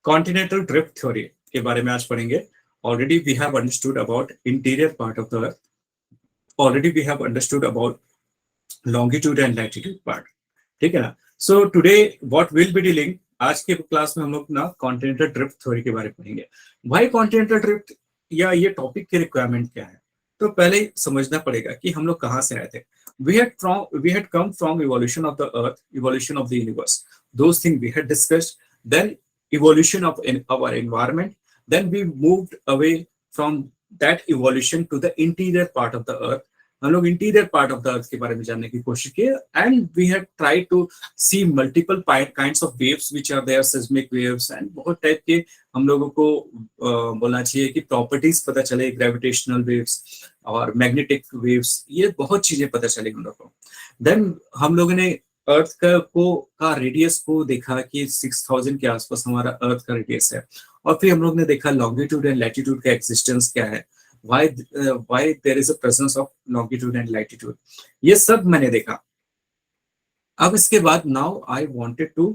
Continental drift theory के बारे में आज पढ़ेंगे। Already we have understood about interior part of the earth, already we have understood about longitude and latitude part, ठीक है ना। So today what will be dealing, आज के क्लास में हम लोग ना कॉन्टिनेंटल ड्रिफ्ट थ्योरी के बारे में पढ़ेंगे। भाई कॉन्टिनेंटल ड्रिफ्ट या ये टॉपिक की रिक्वायरमेंट क्या है, तो पहले समझना पड़ेगा कि हम लोग कहाँ से आए थे। we had come from evolution of the earth, evolution of the universe, those things we had discussed. Then evolution of our environment, then we moved away from that evolution to the interior part of the earth. हम लोग interior part of the earth के बारे में जानने की कोशिश की, and we have tried to see multiple kinds of waves which are there, seismic waves and बहुत टाइप के हम लोगों को बोलना चाहिए कि प्रॉपर्टीज पता चले, ग्रेविटेशनल वेव्स और मैग्नेटिक वेव्स, ये बहुत चीजें पता चली हम लोग को। देन हम लोगों ने अर्थ का रेडियस को देखा कि 6000 के आसपास हमारा अर्थ का रेडियस है, और फिर हम लोग ने देखा लॉन्गिट्यूड एंड लैटिट्यूड का एक्सिस्टेंस क्या है, why there is a presence of longitude and latitude, ये सब मैंने देखा। अब इसके बाद now I wanted to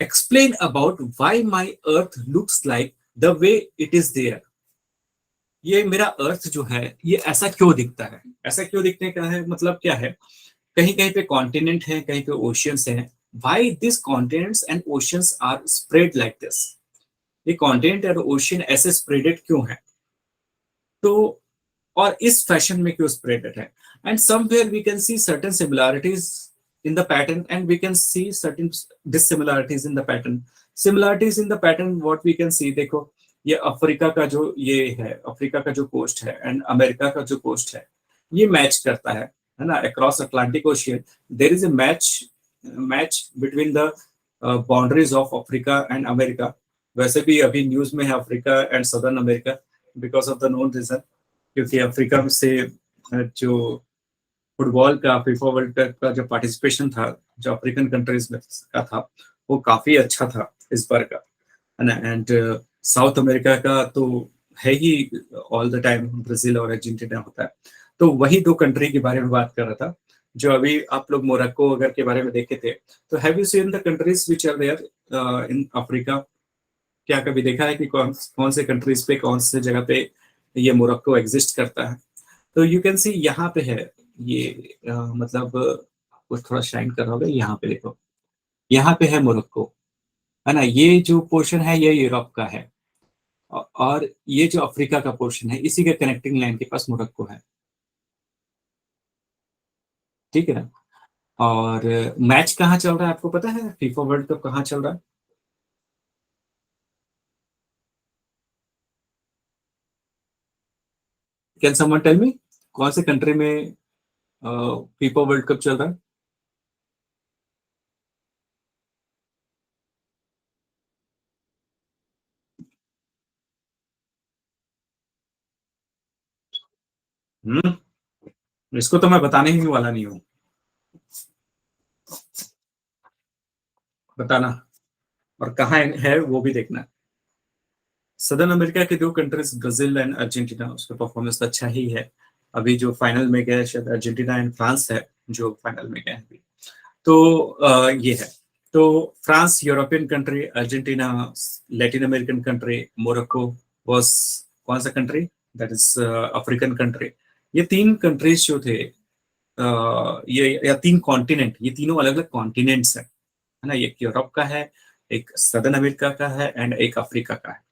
explain about why my earth looks like the way it is there। ये मेरा अर्थ जो है ये ऐसा क्यों दिखता है, ऐसा क्यों दिखने का है मतलब क्या है, कहीं कहीं पे कॉन्टिनेंट है, कहीं पे ओशियंस हैं। why these continents and oceans are spread like this, ये कॉन्टिनेंट और ओशियन ऐसे स्प्रेडेड क्यों है, तो और इस फैशन में क्यों स्प्रेडेड है, and somewhere we can see certain similarities in the pattern and we can see certain dissimilarities in the pattern. Similarities in the pattern what we can see, देखो ये अफ्रीका का जो ये है, अफ्रीका का जो कोस्ट है एंड अमेरिका का जो कोस्ट है, ये मैच करता है ना, across Atlantic ocean there is a match between the boundaries of Africa and America. वैसे भी अभी न्यूज में है Africa and southern America because of the known reason, क्योंकि अफ्रीका से जो फुटबॉल का फीफा वर्ल्ड कप का जो पार्टिसिपेशन था जो अफ्रीकन कंट्रीज में का था वो काफी अच्छा था इस बार का, है ना। एंड साउथ अमेरिका का तो है ही ऑल द टाइम, ब्राजील और अर्जेंटीना होता है। तो वही दो कंट्री के बारे में बात कर रहा था, जो अभी आप लोग मोरक्को अगर के बारे में देखे थे, तो have you seen the countries which are there in Africa, क्या कभी देखा है कि कौन से कंट्रीज पे, कौन से जगह पे ये मोरक्को एग्जिस्ट करता है। तो यू कैन सी यहाँ पे है ये मतलब कुछ थोड़ा शाइन कर रहा होगा, यहाँ पे देखो, यहाँ पे है मोरक्को, है ना। ये जो पोर्शन है ये यूरोप का है, और ये जो अफ्रीका का पोर्शन है इसी के कनेक्टिंग लाइन के पास मोरक्को है, ठीक है ना। और मैच कहाँ चल रहा है आपको पता है, फीफा वर्ल्ड कप कहाँ चल रहा है? कैन समवन टेल मी कौन से कंट्री में फीफा वर्ल्ड कप चल रहा है? इसको तो मैं बताने ही वाला नहीं हूँ, बताना, और कहाँ है वो भी देखना। सदर्न अमेरिका के दो कंट्रीज ब्राजील एंड अर्जेंटीना, उसका परफॉर्मेंस तो अच्छा ही है। अभी जो फाइनल में गए शायद अर्जेंटीना एंड फ्रांस है जो फाइनल में गए अभी, तो ये है। तो France European country, Argentina Latin American country, Morocco was कौन सा country, that is African country. ये तीन कंट्रीज जो थे ये या तीन कॉन्टिनेंट, ये तीनों अलग अलग कॉन्टिनेंट्स है ना। एक यूरोप का है, एक सदर्न अमेरिका का है एंड एक अफ्रीका का है।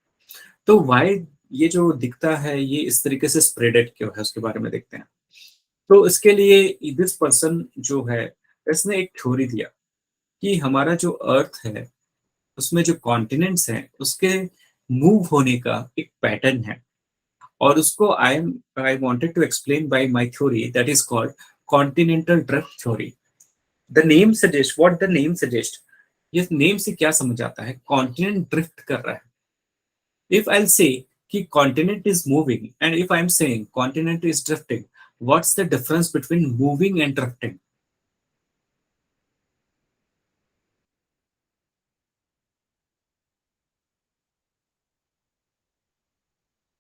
तो वाई ये जो दिखता है ये इस तरीके से स्प्रेडेड क्यों है उसके बारे में देखते हैं। तो इसके लिए दिस पर्सन जो है इसने एक थ्योरी दिया कि हमारा जो अर्थ है उसमें जो कॉन्टिनेंट्स हैं उसके मूव होने का एक पैटर्न है, और उसको I wanted to explain by my theory that is called continental drift theory. The name suggest what the name suggest, ये नेम से क्या समझ आता है, कॉन्टिनेंट ड्रिफ्ट कर रहा है। If I'll say कि continent is moving and if I'm saying continent is drifting, what's the difference between moving and drifting?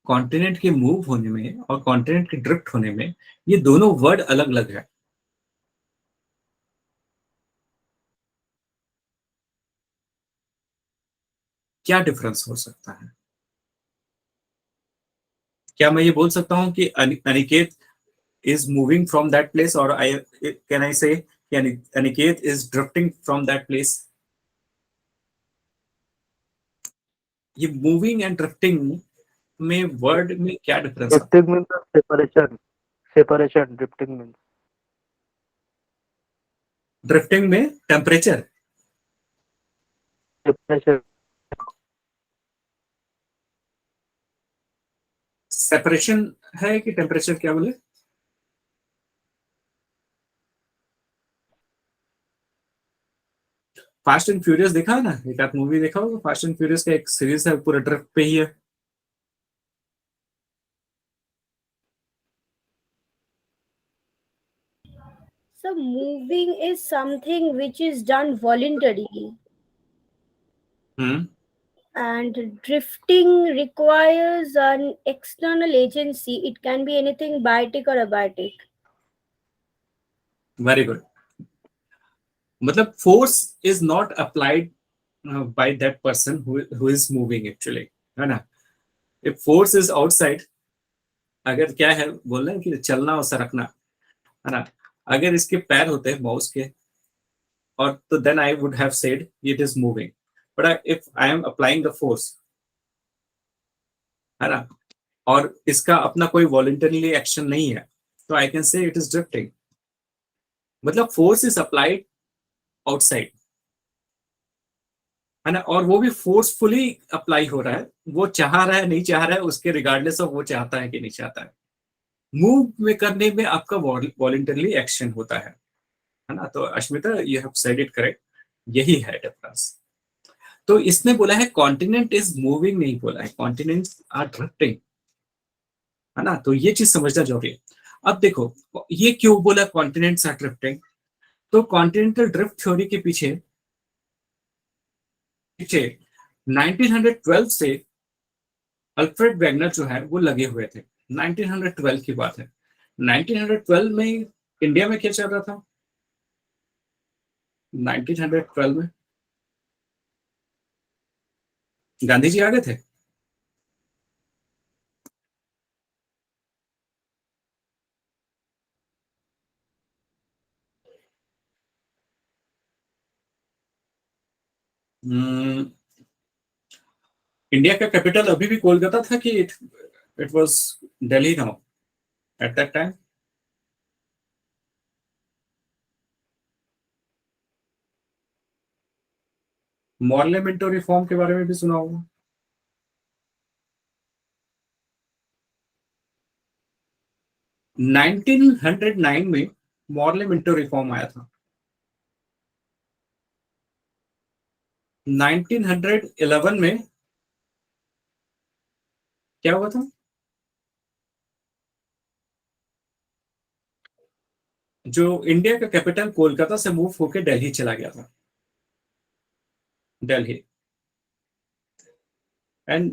Continent के मूव होने में और कॉन्टिनेंट के ड्रिफ्ट होने में ये दोनों वर्ड अलग अलग है। क्या डिफरेंस हो सकता है? क्या मैं ये बोल सकता हूँ कि Aniket is moving from that place, or can I say Aniket is drifting from that place? ये मूविंग एंड ड्रिफ्टिंग में वर्ड में क्या डिफरेंस आता Drifting means separation. Separation. Drifting means है? ड्रिफ्टिंग में टेम्परेचर separation. सेपरेशन है कि टेम्परेचर, क्या बोले? फास्ट एंड फ्यूरियस देखा है ना, एक आध मूवी देखा होगा, फास्ट एंड फ्यूरियस का एक सीरीज है, पूरा ड्रिफ्ट पे ही है। So moving is something which is done voluntarily, hmm, and drifting requires an external agency. It can be anything biotic or abiotic. Very good. मतलब force is not applied by that person who is moving actually, है ना? If force is outside, अगर क्या है बोल रहे हैं कि चलना और सरकना, है ना? अगर इसके पैर होते हैं माउस के, और तो then I would have said it is moving, but if I am applying the force, है ना, और इसका अपना कोई वॉलंटरीली एक्शन नहीं है, तो I can say it is drifting. मतलब फोर्स इज अप्लाइड आउटसाइड, है ना, और वो भी फोर्सफुली अप्लाई हो रहा है, वो चाह रहा है नहीं चाह रहा है उसके रिगार्डलेस ऑफ वो चाहता है कि नहीं चाहता है। मूव में करने में आपका वॉलंटरली एक्शन होता है ना? तो Ashmita, you have said it correct, यही है डिफरेंस। तो इसने बोला है कॉन्टिनेंट इज मूविंग, नहीं बोला है कॉन्टिनेंट्स आर ड्रिफ्टिंग, है ना? तो ये चीज समझना जरूरी है। अब देखो, ये क्यों बोला कॉन्टिनेंट्स आर ड्रिफ्टिंग? तो कॉन्टिनेंटल ड्रिफ्ट थ्योरी के पीछे पीछे 1912 से अल्फ्रेड वेगनर जो है वो लगे हुए थे। 1912 की बात है। 1912 में इंडिया में क्या चल रहा था? 1912 में गांधी जी आ गए थे। इंडिया का कैपिटल अभी भी कोलकाता था कि it was Delhi now at that time? Morley Minto reform के बारे में भी सुना होगा। 1909 में मॉर्लेमेंटो रिफॉर्म आया था। 1911 में क्या हुआ था? जो इंडिया का कैपिटल कोलकाता से मूव होकर दिल्ली चला गया था, दिल्ली। एंड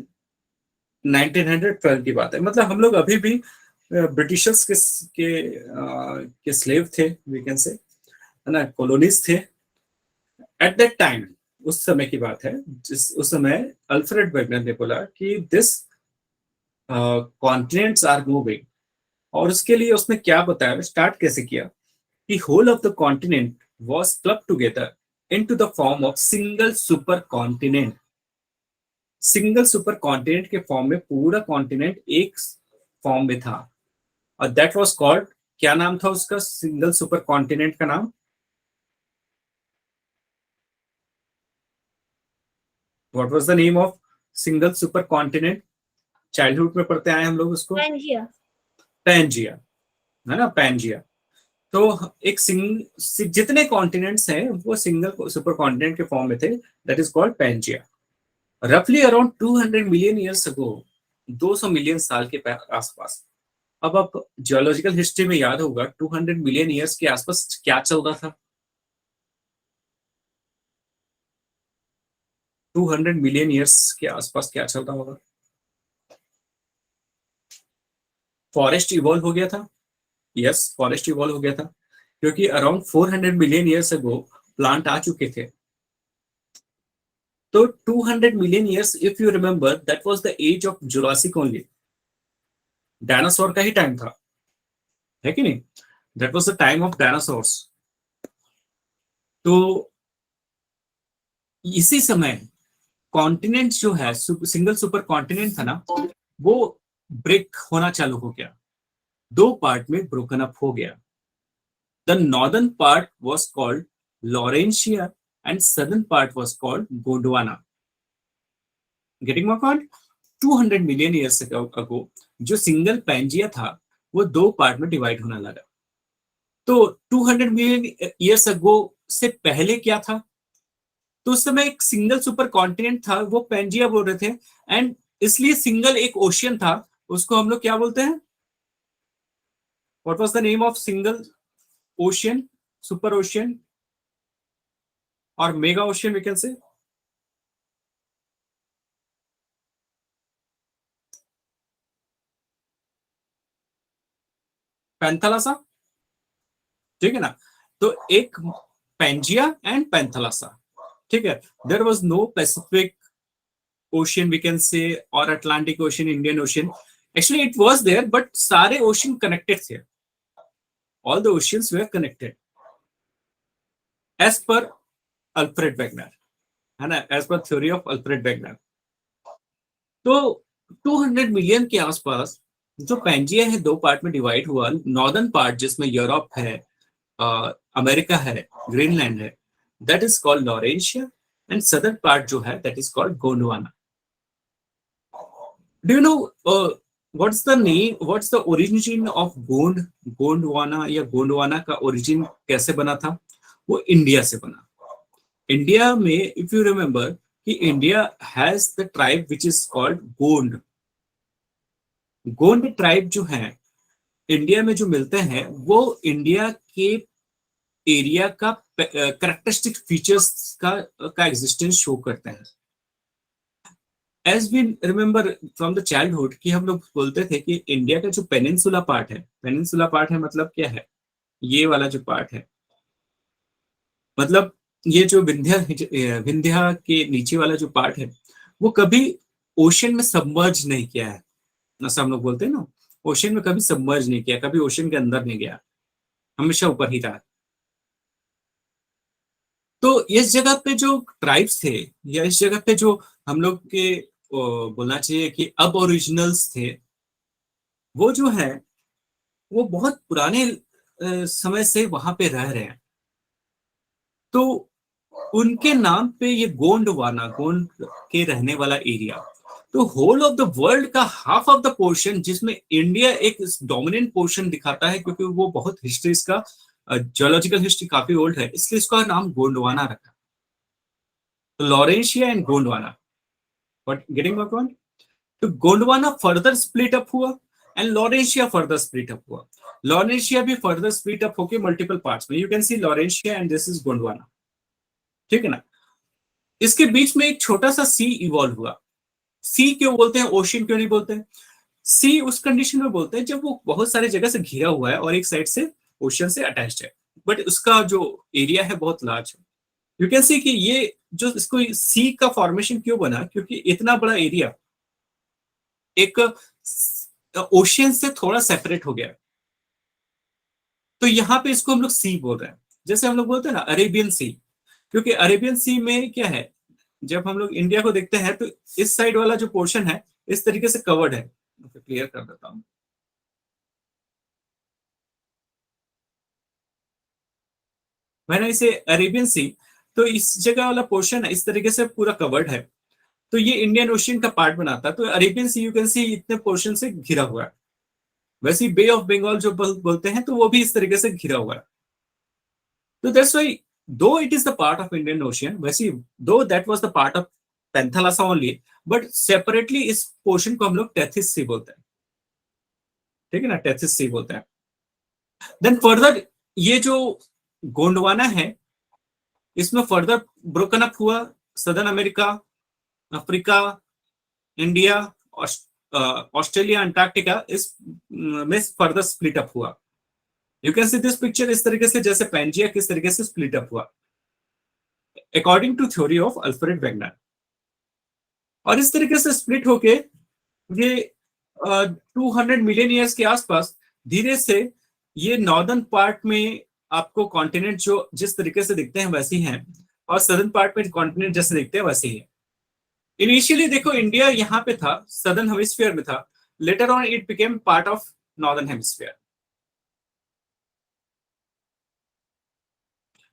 1912 की बात है, मतलब हम लोग अभी भी ब्रिटिशर्स के स्लेव थे, वी कैन से, है ना, कॉलोनीज थे एट दैट टाइम। उस समय की बात है, जिस उस समय अल्फ्रेड वेगनर ने बोला कि दिस कॉन्टिनेंट्स आर मूविंग, और उसके लिए उसने क्या बताया, स्टार्ट कैसे किया कि whole of the continent was club together into the form of single super continent. Single super continent के फॉर्म में पूरा कॉन्टिनेंट एक फॉर्म में था, और दैट वाज कॉल्ड, क्या नाम था उसका सिंगल सुपर कॉन्टिनेंट का नाम? What was the name of single super continent? Childhood में पढ़ते आए हम लोग उसको, Pangea. पैंजिया, है ना, पैंजिया। तो एक जितने कॉन्टिनेंट्स हैं वो सिंगल सुपर कॉन्टिनेंट के फॉर्म में थे, दैट इज कॉल्ड पैंजिया। रफली अराउंड 200 मिलियन ईयर्स अगो, 200 मिलियन साल के आसपास। अब आप जियोलॉजिकल हिस्ट्री में याद होगा 200 मिलियन ईयर्स के आसपास क्या चल रहा था? 200 मिलियन ईयर्स के आसपास क्या चल रहा होगा? फॉरेस्ट इवॉल्व हो गया था। यस, फॉरेस्ट इवॉल्व हो गया था, क्योंकि around 400 million years ago plant आ चुके थे। तो 200 million years, if you remember, that was the age of Jurassic only, dinosaur का ही टाइम था, है कि नहीं? That was the time of dinosaurs. तो इसी समय कॉन्टिनेंट जो है, सिंगल सुपर कॉन्टिनेंट था ना, वो ब्रेक होना चालू हो गया, दो पार्ट में ब्रोकन अप हो गया। The northern part was called Laurentia and southern part was called Gondwana. Getting my point? 200 million years अगो जो सिंगल पैंजिया था वो दो पार्ट में डिवाइड होने लगा। तो 200 मिलियन ईयर्स अगो से पहले क्या था? तो उस समय एक सिंगल सुपर कॉन्टिनेंट था, वो पैंजिया बोल रहे थे, एंड इसलिए सिंगल एक ओशियन था, उसको हम लोग क्या बोलते हैं? What was the name of single ocean, super ocean और mega ocean we can say? Panthalassa, ठीक है ना? तो एक पैंजिया एंड पैंथालासा, ठीक है। There was no Pacific Ocean we can say, और Atlantic Ocean, Indian Ocean. Actually it was there, but सारे ओशियन कनेक्टेड थे, all the oceans were connected as per Alfred Wegener, है ना, as per theory of Alfred Wegener. तो 200 million के आसपास जो Pangaea है दो पार्ट में डिवाइड हुआ। नॉर्दर्न पार्ट जिसमें यूरोप है, अमेरिका है, ग्रीनलैंड है, that is called Laurentia, and southern part जो है that is called Gondwana. Do you know what's the name, what's the origin of Gondwana, या गोंडवाना का ओरिजिन कैसे बना था? वो इंडिया से बना। इंडिया में इफ यू रिमेंबर कि India has the tribe which is called Gond. Gond tribe जो है इंडिया में जो मिलते हैं, वो इंडिया के एरिया का करेक्टरिस्टिक फीचर्स का एग्जिस्टेंस शो करते हैं। As we remember from the childhood कि हम लोग बोलते थे कि इंडिया का जो पेनिनसुला पार्ट है, पेनिनसुला पार्ट है मतलब क्या है? ये वाला जो पार्ट है, मतलब ये जो विंध्या के नीचे वाला जो पार्ट है, वो कभी ओशन में सबमर्ज नहीं किया है। ऐसा हम लोग बोलते हैं ना, ओशन में कभी सबमर्ज नहीं किया, कभी ओशन के अंदर नहीं गया, हमेशा ऊपर ही रहा। तो इस जगह पे जो ट्राइब्स थे, या इस जगह पे जो हम लोग के बोलना चाहिए कि अब ओरिजिनल्स थे, वो जो है वो बहुत पुराने समय से वहां पे रह रहे हैं। तो उनके नाम पे ये गोंडवाना, गोंड के रहने वाला एरिया। तो होल ऑफ द वर्ल्ड का हाफ ऑफ द पोर्शन जिसमें इंडिया एक डोमिनेंट पोर्शन दिखाता है, क्योंकि वो बहुत हिस्ट्री, इसका जियोलॉजिकल हिस्ट्री काफी ओल्ड है, इसलिए इसका नाम गोंडवाना रखा। तो Laurentia and Gondwana, what getting my point? तो गोंडवाना फर्दर स्प्लिट अप हुआ and Laurentia further split up हुआ। लॉरेंशिया भी फर्दर स्प्लिट अप होके मल्टीपल पार्ट्स में, you can C Laurentia and this is Gondwana, ठीक है ना। इसके बीच में एक छोटा सा सी इवॉल्व हुआ। सी क्यों बोलते हैं, ओशियन क्यों नहीं बोलते हैं? सी उस कंडीशन में बोलते हैं जब वो बहुत सारी जगह से घिरा हुआ है और एक साइड से ओशियन से अटैच्ड है, बट उसका जो एरिया है बहुत लार्ज है। यू कैन सी कि ये जो इसको सी का फॉर्मेशन क्यों बना, क्योंकि इतना बड़ा एरिया एक ओशियन से थोड़ा सेपरेट हो गया। तो यहाँ पे इसको हम लोग सी बोल रहे हैं, जैसे हम लोग बोलते हैं ना अरेबियन सी, क्योंकि अरेबियन सी में क्या है, जब हम लोग इंडिया को देखते हैं तो इस साइड वाला जो पोर्शन है इस तरीके से कवर्ड है। क्लियर कर देता हूं, मैंने इसे अरेबियन सी, तो इस जगह वाला पोर्शन है इस तरीके से पूरा कवर्ड है, तो ये इंडियन ओशियन का पार्ट बनाता है। तो Arabian sea you can see इतने पोर्शन से घिरा हुआ है। वैसे बे ऑफ बंगाल जो बोलते हैं तो वो भी इस तरीके से घिरा हुआ है। तो that's why though it is the part of Indian Ocean, वैसे though that was the part of Panthalassa only, but separately इस पोर्शन को हम लोग टेथिस सी बोलते हैं, ठीक है ना, टेथिस सी बोलते हैं। देन फर्दर ये जो गोंडवाना है इसमें फर्दर ब्रोकन अप हुआ, southern America, Africa, India, Australia, Antarctica, इस में फर्दर स्प्लिट अप हुआ। You can see this picture इस तरीके से, जैसे पैंजिया किस तरीके से स्प्लिट अप हुआ according to theory of Alfred Wegener. और इस तरीके से स्प्लिट होके ये 200 मिलियन ईयर्स के आसपास धीरे से ये नॉर्दर्न पार्ट में आपको कॉन्टिनेंट जो जिस तरीके से दिखते हैं वैसे ही हैं, और सदर्न पार्ट में कॉन्टिनेंट जैसे दिखते हैं वैसे ही है। इनिशियली देखो इंडिया यहाँ पे था, सदर्न हेमिस्फीयर में था, later on it became part of northern hemisphere.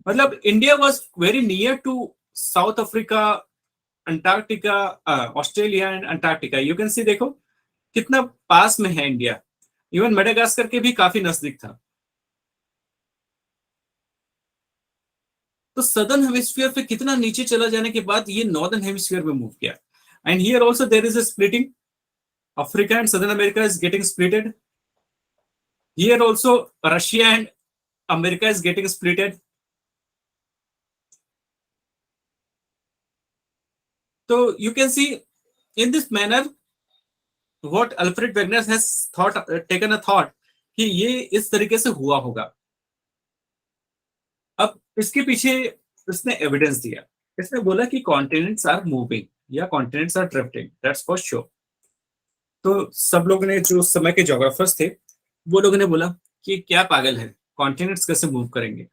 मतलब India was very near to South Africa, Antarctica, Australia and Antarctica. You can see, देखो कितना पास में है इंडिया, इवन मेडागास्कर के भी काफी नजदीक था। तो सदर्न हेमिस्फीयर पे कितना नीचे चला जाने के बाद ये नॉर्दर्न हेमिस्फीयर में मूव किया। And here also there is a splitting, Africa and southern America is getting splitted. Here also Russia and America is getting splitted. तो you can see in this manner what Alfred Wegener has taken a thought कि ये इस तरीके से हुआ होगा। अब इसके पीछे उसने एविडेंस दिया, इसने बोला कि कॉन्टिनेंट्स आर मूविंग या continents are drifting, that's for sure. तो सब लोगों ने, जो उस समय के ज्योग्राफर्स थे, वो लोगों ने बोला कि क्या पागल है, कॉन्टिनेंट्स कैसे मूव करेंगे,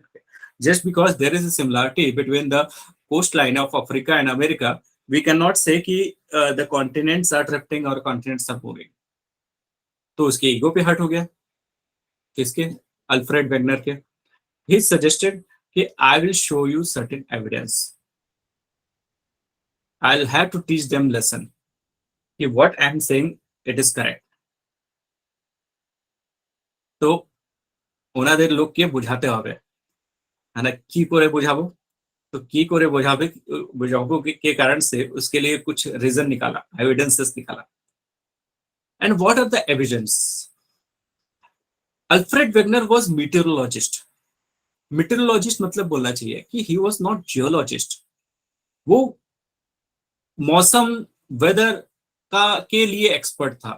just because there is a similarity between the coast line of Africa and America, we cannot say कि the continents are drifting or continents are moving। तो उसके ईगो पे हर्ट हो गया, किसके? अल्फ्रेड वेगनर के। he suggested कि I will show you certain evidence, I'll have to teach them lesson कि what I am saying it is correct। तो ওনাদের লোককে বুঝাতে হবে, है ना, কি করে বুঝাবো? तो की कोरे बुझाओ के कारण से उसके लिए कुछ रीजन निकाला, एविडेंसेस निकाला। And what are the evidence? Alfred Wegener was meteorologist. Meteorologist मतलब बोलना चाहिए कि ही वाज नॉट जियोलॉजिस्ट। वो मौसम, वेदर का के लिए एक्सपर्ट था,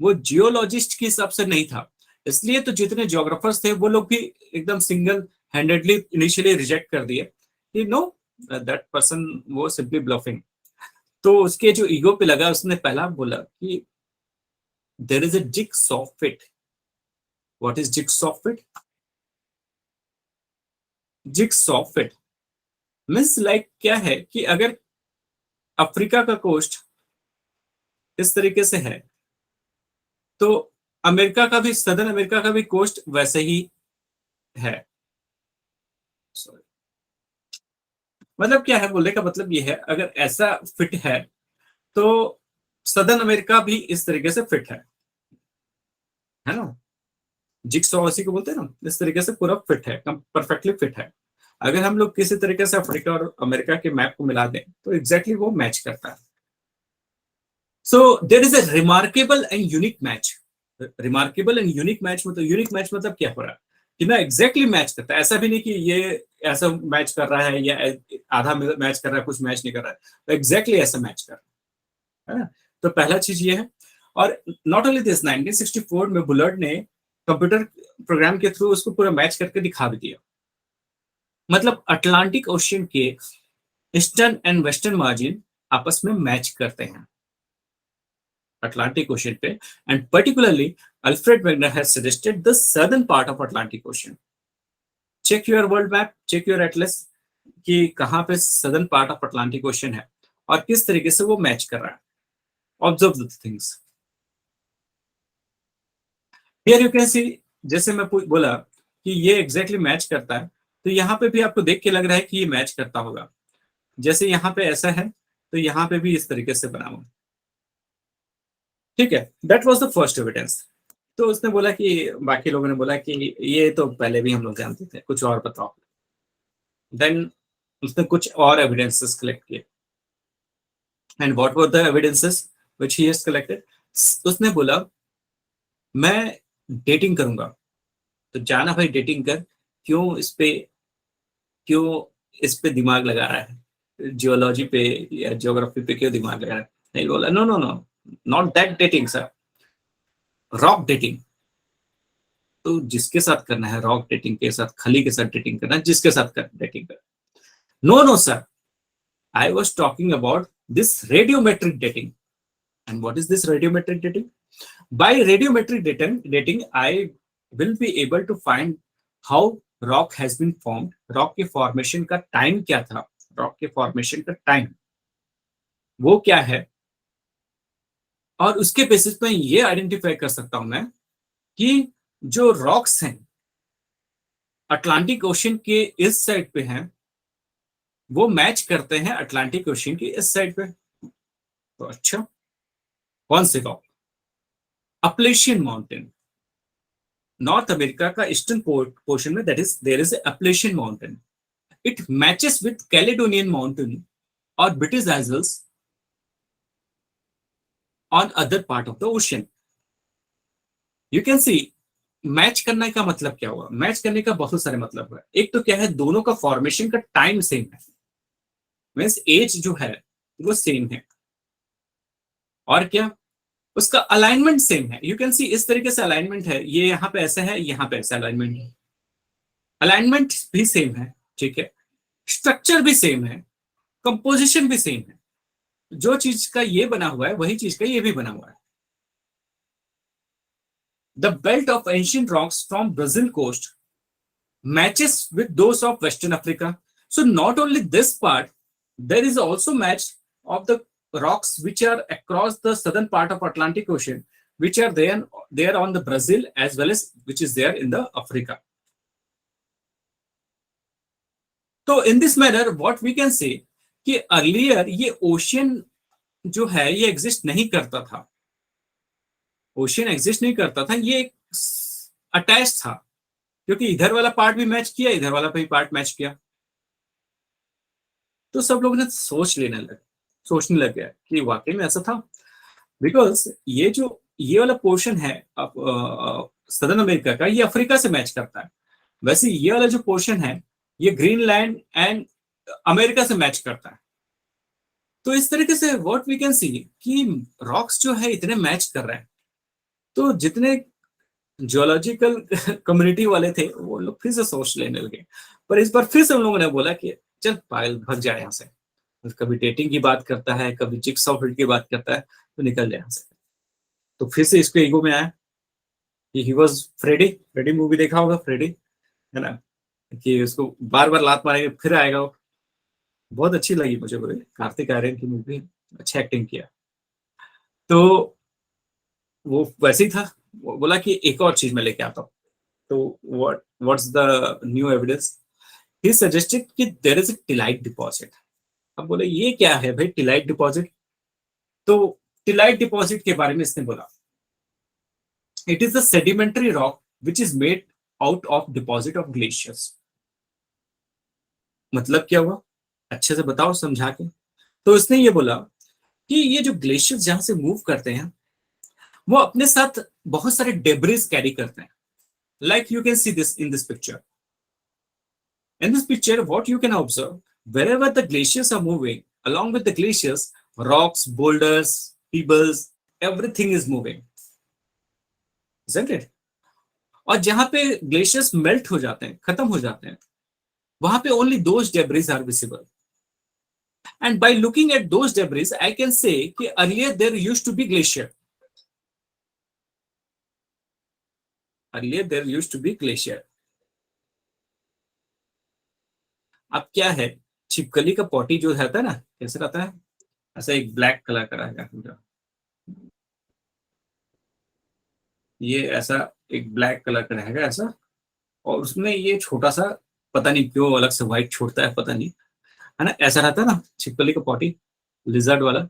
वो जियोलॉजिस्ट के हिसाब से नहीं था। इसलिए तो जितने ज्योग्राफर्स थे वो लोग भी एकदम सिंगल हैंडेडली इनिशियली रिजेक्ट कर दिए कि नो, दैट पर्सन वो सिंपली ब्लफिंग। तो उसके जो ईगो पे लगा, उसने पहला बोला कि there is a jigsaw fit. What is jigsaw fit? Jigsaw fit means like क्या है कि अगर अफ्रीका का कोस्ट इस तरीके से है तो अमेरिका का भी, सदर्न अमेरिका का भी कोस्ट वैसे ही है। मतलब क्या है बोलने का मतलब ये है, अगर ऐसा फिट है तो सदर्न अमेरिका भी इस तरीके से फिट है ना। जिगसॉ इसी को बोलते हैं ना, इस तरीके से पूरा फिट है, परफेक्टली फिट है। अगर हम लोग किसी तरीके से अफ्रीका और अमेरिका के मैप को मिला दें तो एग्जैक्टली वो मैच करता है। So there is a remarkable and unique match. Remarkable and unique match मतलब, यूनिक मैच मतलब क्या हो रहा है कि ना एग्जैक्टली मैच करता है। ऐसा भी नहीं कि ये ऐसा मैच कर रहा है या आधा मैच कर रहा है, कुछ मैच नहीं कर रहा है, तो एग्जैक्टली ऐसा मैच कर रहा है ना। तो पहला चीज ये है। और नॉट ओनली दिस, 1964 में बुलर्ड ने कंप्यूटर प्रोग्राम के थ्रू उसको पूरा मैच करके दिखा भी दिया। मतलब अटलांटिक ओशियन के ईस्टर्न एंड वेस्टर्न मार्जिन आपस में मैच करते हैं Atlantic Ocean पे, and particularly Alfred Wegener has suggested the southern part of Atlantic Ocean। Check your world map, check your atlas कि कहाँ पे southern part of Atlantic Ocean है और किस तरीके से वो मैच कर रहा है। Observe the things। Here you can see, जैसे मैं बोला कि ये exactly मैच करता है, तो यहाँ पे भी आपको देख के लग रहा है कि ये मैच करता होगा। जैसे यहाँ पे ऐसा है तो यहाँ पे भी इस तरीके से बना हुआ, ठीक है। That was the first evidence. तो उसने बोला कि, बाकी लोगों ने बोला कि ये तो पहले भी हम लोग जानते थे, कुछ और बताओ। देन उसने कुछ और एविडेंसेस कलेक्ट किए। And what were the evidences which he has collected? उसने बोला मैं डेटिंग करूंगा। तो जाना भाई डेटिंग कर, क्यों इस पे दिमाग लगा रहा है, जियोलॉजी पे या ज्योग्राफी पे क्यों दिमाग लगा रहा है? नहीं, बोला no no no, not that dating sir, rock dating. तो जिसके साथ करना है रॉक डेटिंग के साथ, खली के साथ डेटिंग करना, जिसके साथ डेटिंग करना। No no sir, I was talking about this radiometric dating. And what is this radiometric dating? By radiometric dating, I will be able to find how rock has been formed. Rock के formation का time क्या था, rock के formation का time वो क्या है, और उसके बेसिस पे ये आइडेंटिफाई कर सकता हूं मैं कि जो रॉक्स हैं अटलांटिक ओशन के इस साइड पे हैं वो मैच करते हैं अटलांटिक ओशन की इस साइड पे। तो अच्छा, कौन से rock? Appalachian mountain, North America का ईस्टर्न पोर्शन में, that is there is Appalachian mountain. It matches with Caledonian mountain और British Isles on other part of the ocean. You can see match करने का मतलब क्या हुआ? मैच करने का बहुत सारे मतलब है। एक तो क्या है, दोनों का फॉर्मेशन का टाइम सेम है, मींस एज जो है वो सेम है, और क्या, उसका अलाइनमेंट सेम है। यू कैन सी इस तरीके से अलाइनमेंट है, ये यहाँ पे ऐसा है, यहाँ पे ऐसा अलाइनमेंट है, अलाइनमेंट भी सेम है, ठीक है, स्ट्रक्चर भी सेम है, कंपोजिशन भी सेम है। जो चीज का ये बना हुआ है वही चीज का ये भी बना हुआ है। The belt of ancient rocks from Brazil coast matches with those of Western Africa. So not only this part, there is also match of the rocks which are across the southern part of Atlantic Ocean, which are there on the Brazil as well as which is there in the Africa. So in this manner, what we can say कि earlier ये ocean जो है ये exist नहीं करता था, ocean exist नहीं करता था, ये attached था, क्योंकि इधर वाला पार्ट भी मैच किया, इधर वाला भी पार्ट मैच किया। तो सब लोगों ने सोचने लग गया कि वाकई में ऐसा था, बिकॉज ये वाला पोर्शन है सदर्न अमेरिका का, ये अफ्रीका से मैच करता है। वैसे ये वाला जो पोर्शन है ये ग्रीनलैंड एंड अमेरिका से मैच करता है। तो इस तरीके से व्हाट वी कैन सी कि रॉक्स जो है इतने मैच कर रहे हैं, तो जितने जियोलॉजिकल कम्युनिटी वाले थे वो लोग फिर से सोच लेने लगे। पर इस बार फिर से उन लोगों ने बोला कि चल पायल भाग जाए यहाँ से, कभी डेटिंग की बात करता है, कभी जिक्सॉ फिल्ड की बात करता है, तो निकल जाए यहाँ से। तो फिर से इसको ईगो में आया कि ही वाज फ्रेडी मूवी देखा होगा, फ्रेडी है ना, कि उसको बार बार लात मारेंगे फिर आएगा वो। बहुत अच्छी लगी मुझे, बोले कार्तिक आर्यन की मूवी, अच्छा एक्टिंग किया। तो वो वैसे ही था, वो बोला कि एक और चीज मैं लेके आता हूँ। तो what's the new evidence? He suggested कि there is a tillite deposit. अब बोले ये क्या है भाई टिलाइट डिपॉजिट? तो टिलाइट डिपॉजिट के बारे में इसने बोला, it is a sedimentary rock which is made out of deposit of glaciers. मतलब क्या हुआ, अच्छे से बताओ समझा के। तो इसने ये बोला कि ये जो ग्लेशियर्स जहां से मूव करते हैं वो अपने साथ बहुत सारे डेब्रिस कैरी करते हैं। Like you can see this in this picture. In this picture, what you can observe, wherever the glaciers are moving, along with the glaciers, rocks, boulders, pebbles, everything is moving. Isn't it? और जहां पे glaciers melt हो जाते हैं, खत्म हो जाते हैं, वहां पे only those debris are visible. And by looking at those debris, I can say कि earlier there used to be glacier. Earlier there used to be glacier. अब क्या है, छिपकली का पॉटी जो रहता है ना, कैसे रहता है, ऐसा एक ब्लैक कलर का रहेगा पूरा, ये ऐसा एक ब्लैक कलर का रहेगा ऐसा, और उसमें ये छोटा सा, पता नहीं क्यों अलग से व्हाइट छोड़ता है, पता नहीं, है ना, ऐसा रहता है ना छिपकली का पॉटी, लिजर्ड वाला।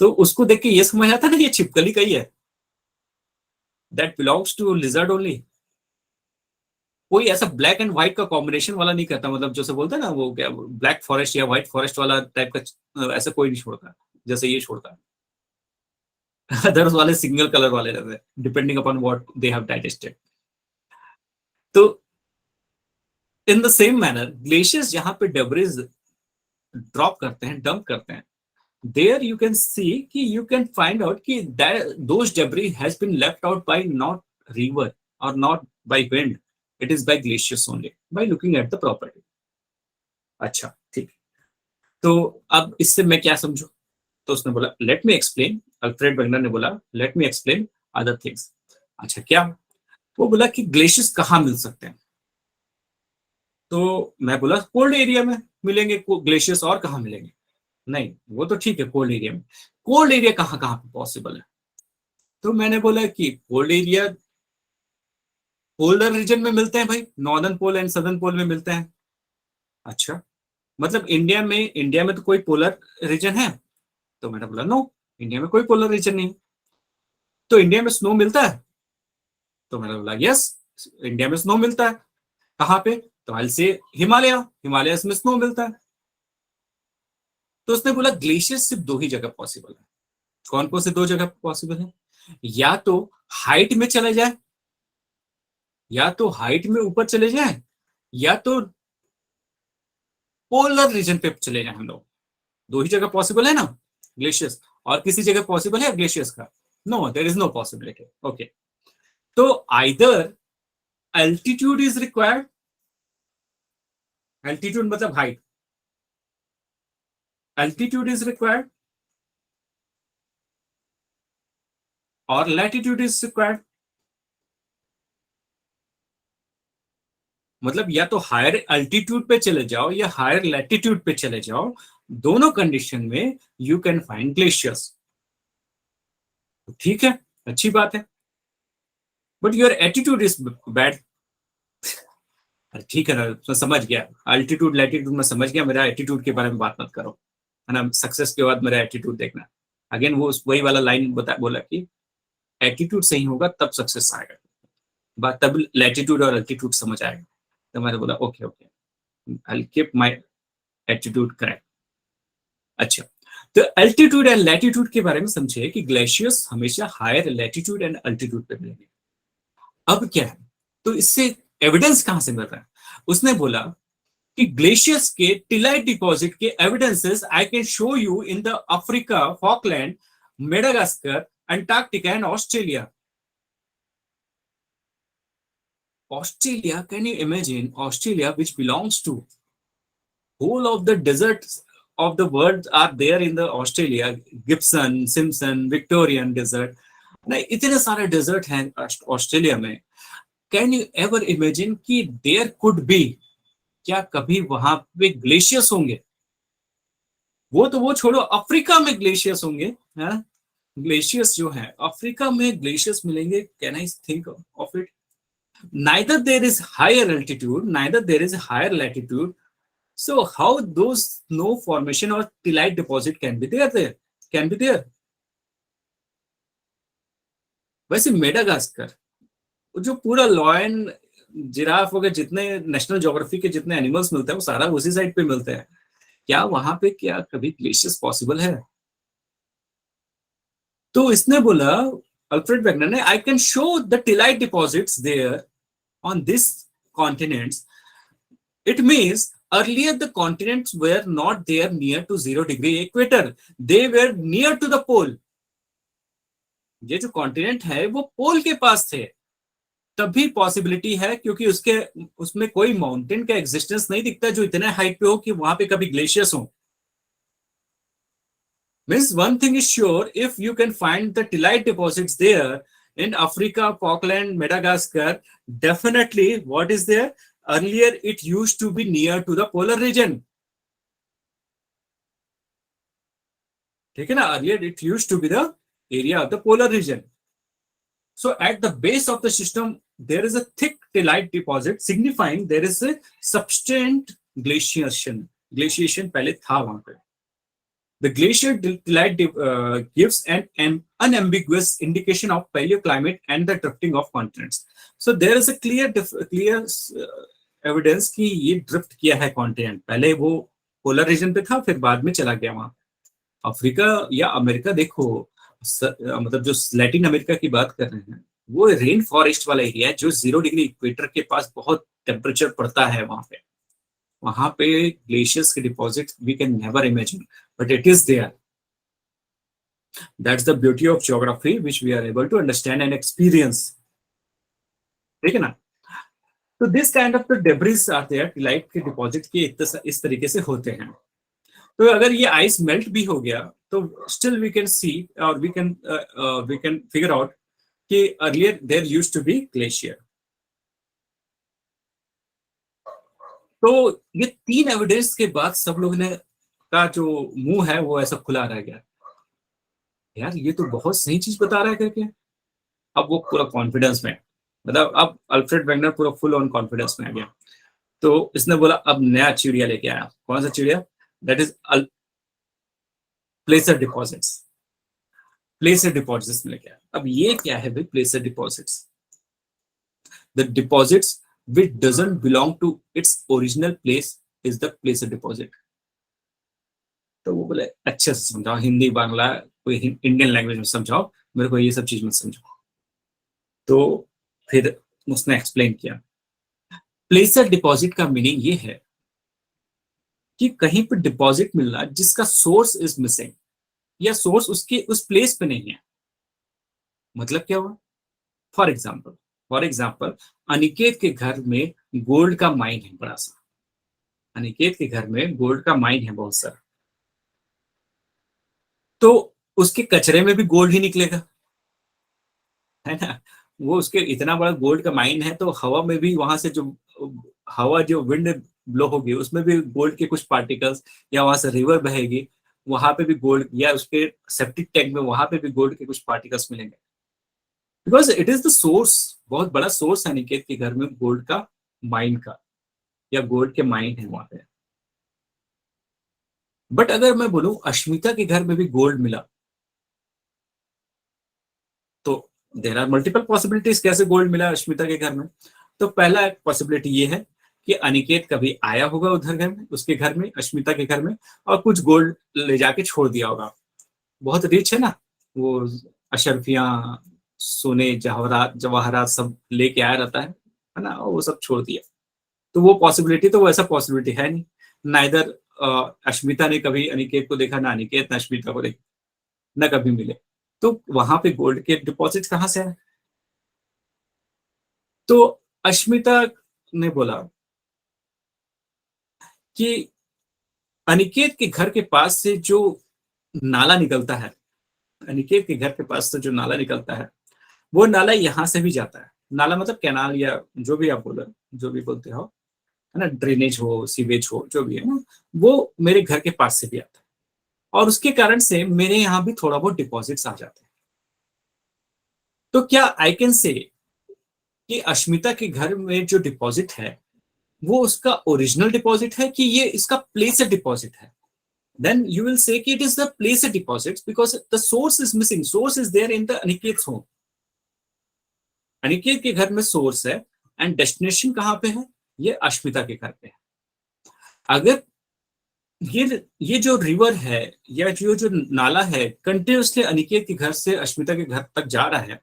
तो उसको देख के ये समझ आता है ना ये छिपकली का ही है, that belongs to lizard only. कोई ऐसा ब्लैक एंड व्हाइट का कॉम्बिनेशन वाला नहीं करता, मतलब जैसे बोलते हैं ना वो क्या ब्लैक फॉरेस्ट या व्हाइट फॉरेस्ट वाला टाइप का, ऐसा कोई नहीं छोड़ता जैसे ये छोड़ता है। अदर्स वाले सिंगल कलर वाले रहते हैं, depending upon what they have digested. तो in the same manner glaciers जहां पे डेब्रिस ड्रॉप करते हैं, डंप करते हैं, देयर यू कैन सी कि यू कैन फाइंड आउट कि those debris has been left out by not river और not by wind, it is by glaciers only by looking at the property. अच्छा ठीक, तो अब इससे मैं क्या समझू? तो उसने बोला let me explain, Alfred Wegener ने बोला let me explain other things. अच्छा क्या? वो बोला कि ग्लेशियर्स कहाँ मिल सकते हैं? तो मैं बोला कोल्ड एरिया में मिलेंगे ग्लेशियर्स, और कहाँ मिलेंगे? नहीं वो तो ठीक है कोल्ड एरिया में, कोल्ड एरिया कहाँ कहाँ पे पॉसिबल है? तो मैंने बोला कि कोल्ड एरिया पोलर रीजन में मिलते हैं भाई, नॉर्दर्न पोल एंड सदर्न पोल में मिलते हैं। अच्छा मतलब इंडिया में तो कोई पोलर रीजन है? तो मैंने बोला नो, इंडिया में कोई पोलर रीजन नहीं। तो इंडिया में स्नो मिलता है? तो मैंने बोला यस, इंडिया में स्नो मिलता है। कहाँ पे? तो आई से हिमालय, हिमालयस में स्नो मिलता है। तो उसने बोला ग्लेशियर सिर्फ दो ही जगह पॉसिबल है। कौन कौन से दो जगह पॉसिबल है? या तो हाइट में चले जाए, या तो हाइट में ऊपर चले जाए, या तो पोलर रीजन पे चले जाए हम लोग। दो ही जगह पॉसिबल है ना ग्लेशियर्स, और किसी जगह पॉसिबल है ग्लेशियर्स का? No, there is no possibility. Okay, तो either altitude is required, altitude मतलब हाइट, एल्टीट्यूड इज रिक्वायर्ड, और लैटिट्यूड इज रिक्वायर्ड। मतलब या तो हायर अल्टीट्यूड पे चले जाओ या हायर लैटिट्यूड पे चले जाओ, दोनों कंडीशन में यू कैन फाइंड ग्लेशियर्स। ठीक है, अच्छी बात है, but your attitude is bad. ठीक है ना, मैं समझ गया, अल्टीट्यूड लैटिट्यूड में समझ गया, मेरा एटीट्यूड के बारे में बात मत करो, है ना। सक्सेस के बाद मेरा एटीट्यूड देखना। अगेन वो वही वाला लाइन बोला कि एटीट्यूड सही होगा तब सक्सेस आएगा, बात तब लैटिट्यूड और अल्टीट्यूड समझ आएगा। तो मैंने बोला okay okay, I will keep my attitude correct. अच्छा, तो एल्टीट्यूड एंड लैटिट्यूड के बारे में समझे कि ग्लेशियर्स हमेशा हायर लैटिट्यूड एंड अल्टीट्यूड पे मिलेंगे। अब क्या है, तो इससे एविडेंस कहां से मिल रहा है? उसने बोला कि ग्लेशियर्स के टिलाइट डिपॉजिट के evidences I can show you in the Africa, Falkland, Madagascar, Antarctica and Australia. Australia, can you imagine Australia, which belongs to whole of the deserts of the world are there in the Australia, Gibson, Simpson, Victorian desert. नहीं, इतने सारे desert हैं Australia में। Can you ever imagine कि there could be, क्या कभी वहां पे ग्लेशियर्स होंगे? वो तो वो छोड़ो, अफ्रीका में ग्लेशियर्स होंगे, है? ग्लेशियर्स जो है अफ्रीका में ग्लेशियर्स मिलेंगे, can I think of it? Neither there is higher altitude, neither there is higher latitude. So how those snow formation or tillite deposit can be there? Can be there. वैसे Madagascar, जो पूरा lion, giraffe वगैरह जितने national geography के जितने animals मिलते हैं वो सारा उसी साइड पे मिलते हैं। क्या वहां पे क्या कभी ग्लेशियर्स पॉसिबल है? तो इसने बोला, अल्फ्रेड वेगनर ने, I can show the tillite deposits there on this continents. It means earlier the continents were not there near to 0 degree equator, they were near to the pole. ये जो continent है वो पोल के पास थे, तभी possibility है, क्योंकि उसमें कोई माउंटेन का एग्जिस्टेंस नहीं दिखता जो इतने हाइट पे हो कि वहां पे कभी ग्लेशियर्स हो। Means one thing is sure, if you can find the tillite deposits there in Africa, Falkland, Madagascar, definitely what is there? Earlier it used to be near to the polar region. ठीक है ना, earlier it used to be the area of the polar region. So at the base of the system there is a thick tillite deposit, signifying there is a substantial glaciation. Glaciation पहले था वहां पे. The glacier tillite gives an unambiguous indication of paleoclimate and the drifting of continents. So there is a clear evidence कि ये drift किया है continent, पहले वो पोलर रीजन पे था, फिर बाद में चला गया वहां। अफ्रीका या अमेरिका देखो, मतलब जो लैटिन अमेरिका की बात कर रहे हैं, वो रेन फॉरेस्ट वाला एरिया है जो 0 डिग्री इक्वेटर के पास बहुत टेम्परेचर पड़ता है वहां पे ग्लेशियर्स के deposit we can never imagine, but it is there. That's the beauty of geography, which we are able to understand and experience. ठीक है ना? तो this kind of the debris are there, tillite के deposit के इस तरीके से होते हैं। तो अगर ये आइस मेल्ट भी हो गया तो स्टिल वी कैन सी और वी कैन फिगर आउट कि earlier there used to be glacier. तो ये 3 एविडेंस के बाद सब लोग ने का जो मुंह है वो ऐसा खुला रह गया, यार ये तो बहुत सही चीज बता रहा है करके। अब वो पूरा कॉन्फिडेंस में, मतलब अब अल्फ्रेड वेगनर पूरा फुल ऑन कॉन्फिडेंस में आ गया। तो इसने बोला अब नया चिड़िया लेके आया। कौन सा चिड़िया? That is placer deposits. Placer deposits में लेके आया। अब ये क्या है भाई placer deposits? The deposits which doesn't belong to its original place is the placer deposit। तो वो बोले अच्छे से समझाओ, हिंदी बांग्ला कोई इंडियन लैंग्वेज में समझाओ, मेरे को ये सब चीज मत समझाओ। तो फिर उसने एक्सप्लेन किया, प्लेसर डिपॉजिट का मीनिंग ये है कि कहीं पर डिपॉजिट मिलना जिसका सोर्स इज मिसिंग, या सोर्स उसके उस प्लेस पे नहीं है। मतलब क्या हुआ? फॉर एग्जाम्पल अनिकेत के घर में गोल्ड का माइन है बड़ा सा। अनिकेत के घर में गोल्ड का माइन है बहुत सारा, तो उसके कचरे में भी गोल्ड ही निकलेगा, है ना। वो उसके इतना बड़ा गोल्ड का माइन है, तो हवा में भी वहां से जो हवा जो विंड ब्लो होगी उसमें भी गोल्ड के कुछ पार्टिकल्स, या वहां से रिवर बहेगी वहां पे भी गोल्ड, या उसके सेप्टिक टैंक में वहां पे भी गोल्ड के कुछ पार्टिकल्स मिलेंगे, because it is the source. बहुत बड़ा सोर्स है निकेत के घर में गोल्ड का माइन का, या गोल्ड के माइन है वहां पे। बट अगर मैं बोलूं अश्मिता के घर में भी गोल्ड मिला, तो देर आर मल्टीपल पॉसिबिलिटीज कैसे गोल्ड मिला अश्मिता के घर में। तो पहला एक पॉसिबिलिटी ये है कि अनिकेत कभी आया होगा उधर घर में, उसके घर में, अश्मिता के घर में, और कुछ गोल्ड ले जाके छोड़ दिया होगा। बहुत रिच है ना वो, अशरफियां, सोने जवाहरात जवाहरात सब लेके आया रहता है ना, वो सब छोड़ दिया। तो वो पॉसिबिलिटी, तो वैसा पॉसिबिलिटी है नहीं। नाइदर अश्मिता ने कभी अनिकेत को देखा, ना अनिकेत ने अश्मिता को देखा, ना कभी मिले। तो वहां पे गोल्ड के डिपॉजिट कहाँ से आए? तो अश्मिता ने बोला कि अनिकेत के घर के पास से जो नाला निकलता है, अनिकेत के घर के पास से जो नाला निकलता है, वो नाला यहां से भी जाता है। नाला मतलब कैनाल, या जो भी आप बोलो, जो भी बोलते हो, है ना, ड्रेनेज हो, सीवेज हो, जो भी है ना, वो मेरे घर के पास से भी आता है, और उसके कारण से मेरे यहाँ भी थोड़ा बहुत डिपॉजिट्स आ जाते हैं। तो क्या आई कैन से कि अश्मिता के घर में जो डिपॉजिट है वो उसका ओरिजिनल डिपॉजिट है, कि ये इसका प्लेसर डिपॉजिट है? Then you will say कि it is the placer deposits because the source is missing. Source is there in the Aniket's home. Aniket के घर में सोर्स है, एंड डेस्टिनेशन कहां पे है? ये अश्मिता के घर पे है। अगर ये जो रिवर है, या जो नाला है कंटिन्यूसली अनिकेत के घर से अश्मिता के घर तक जा रहा है,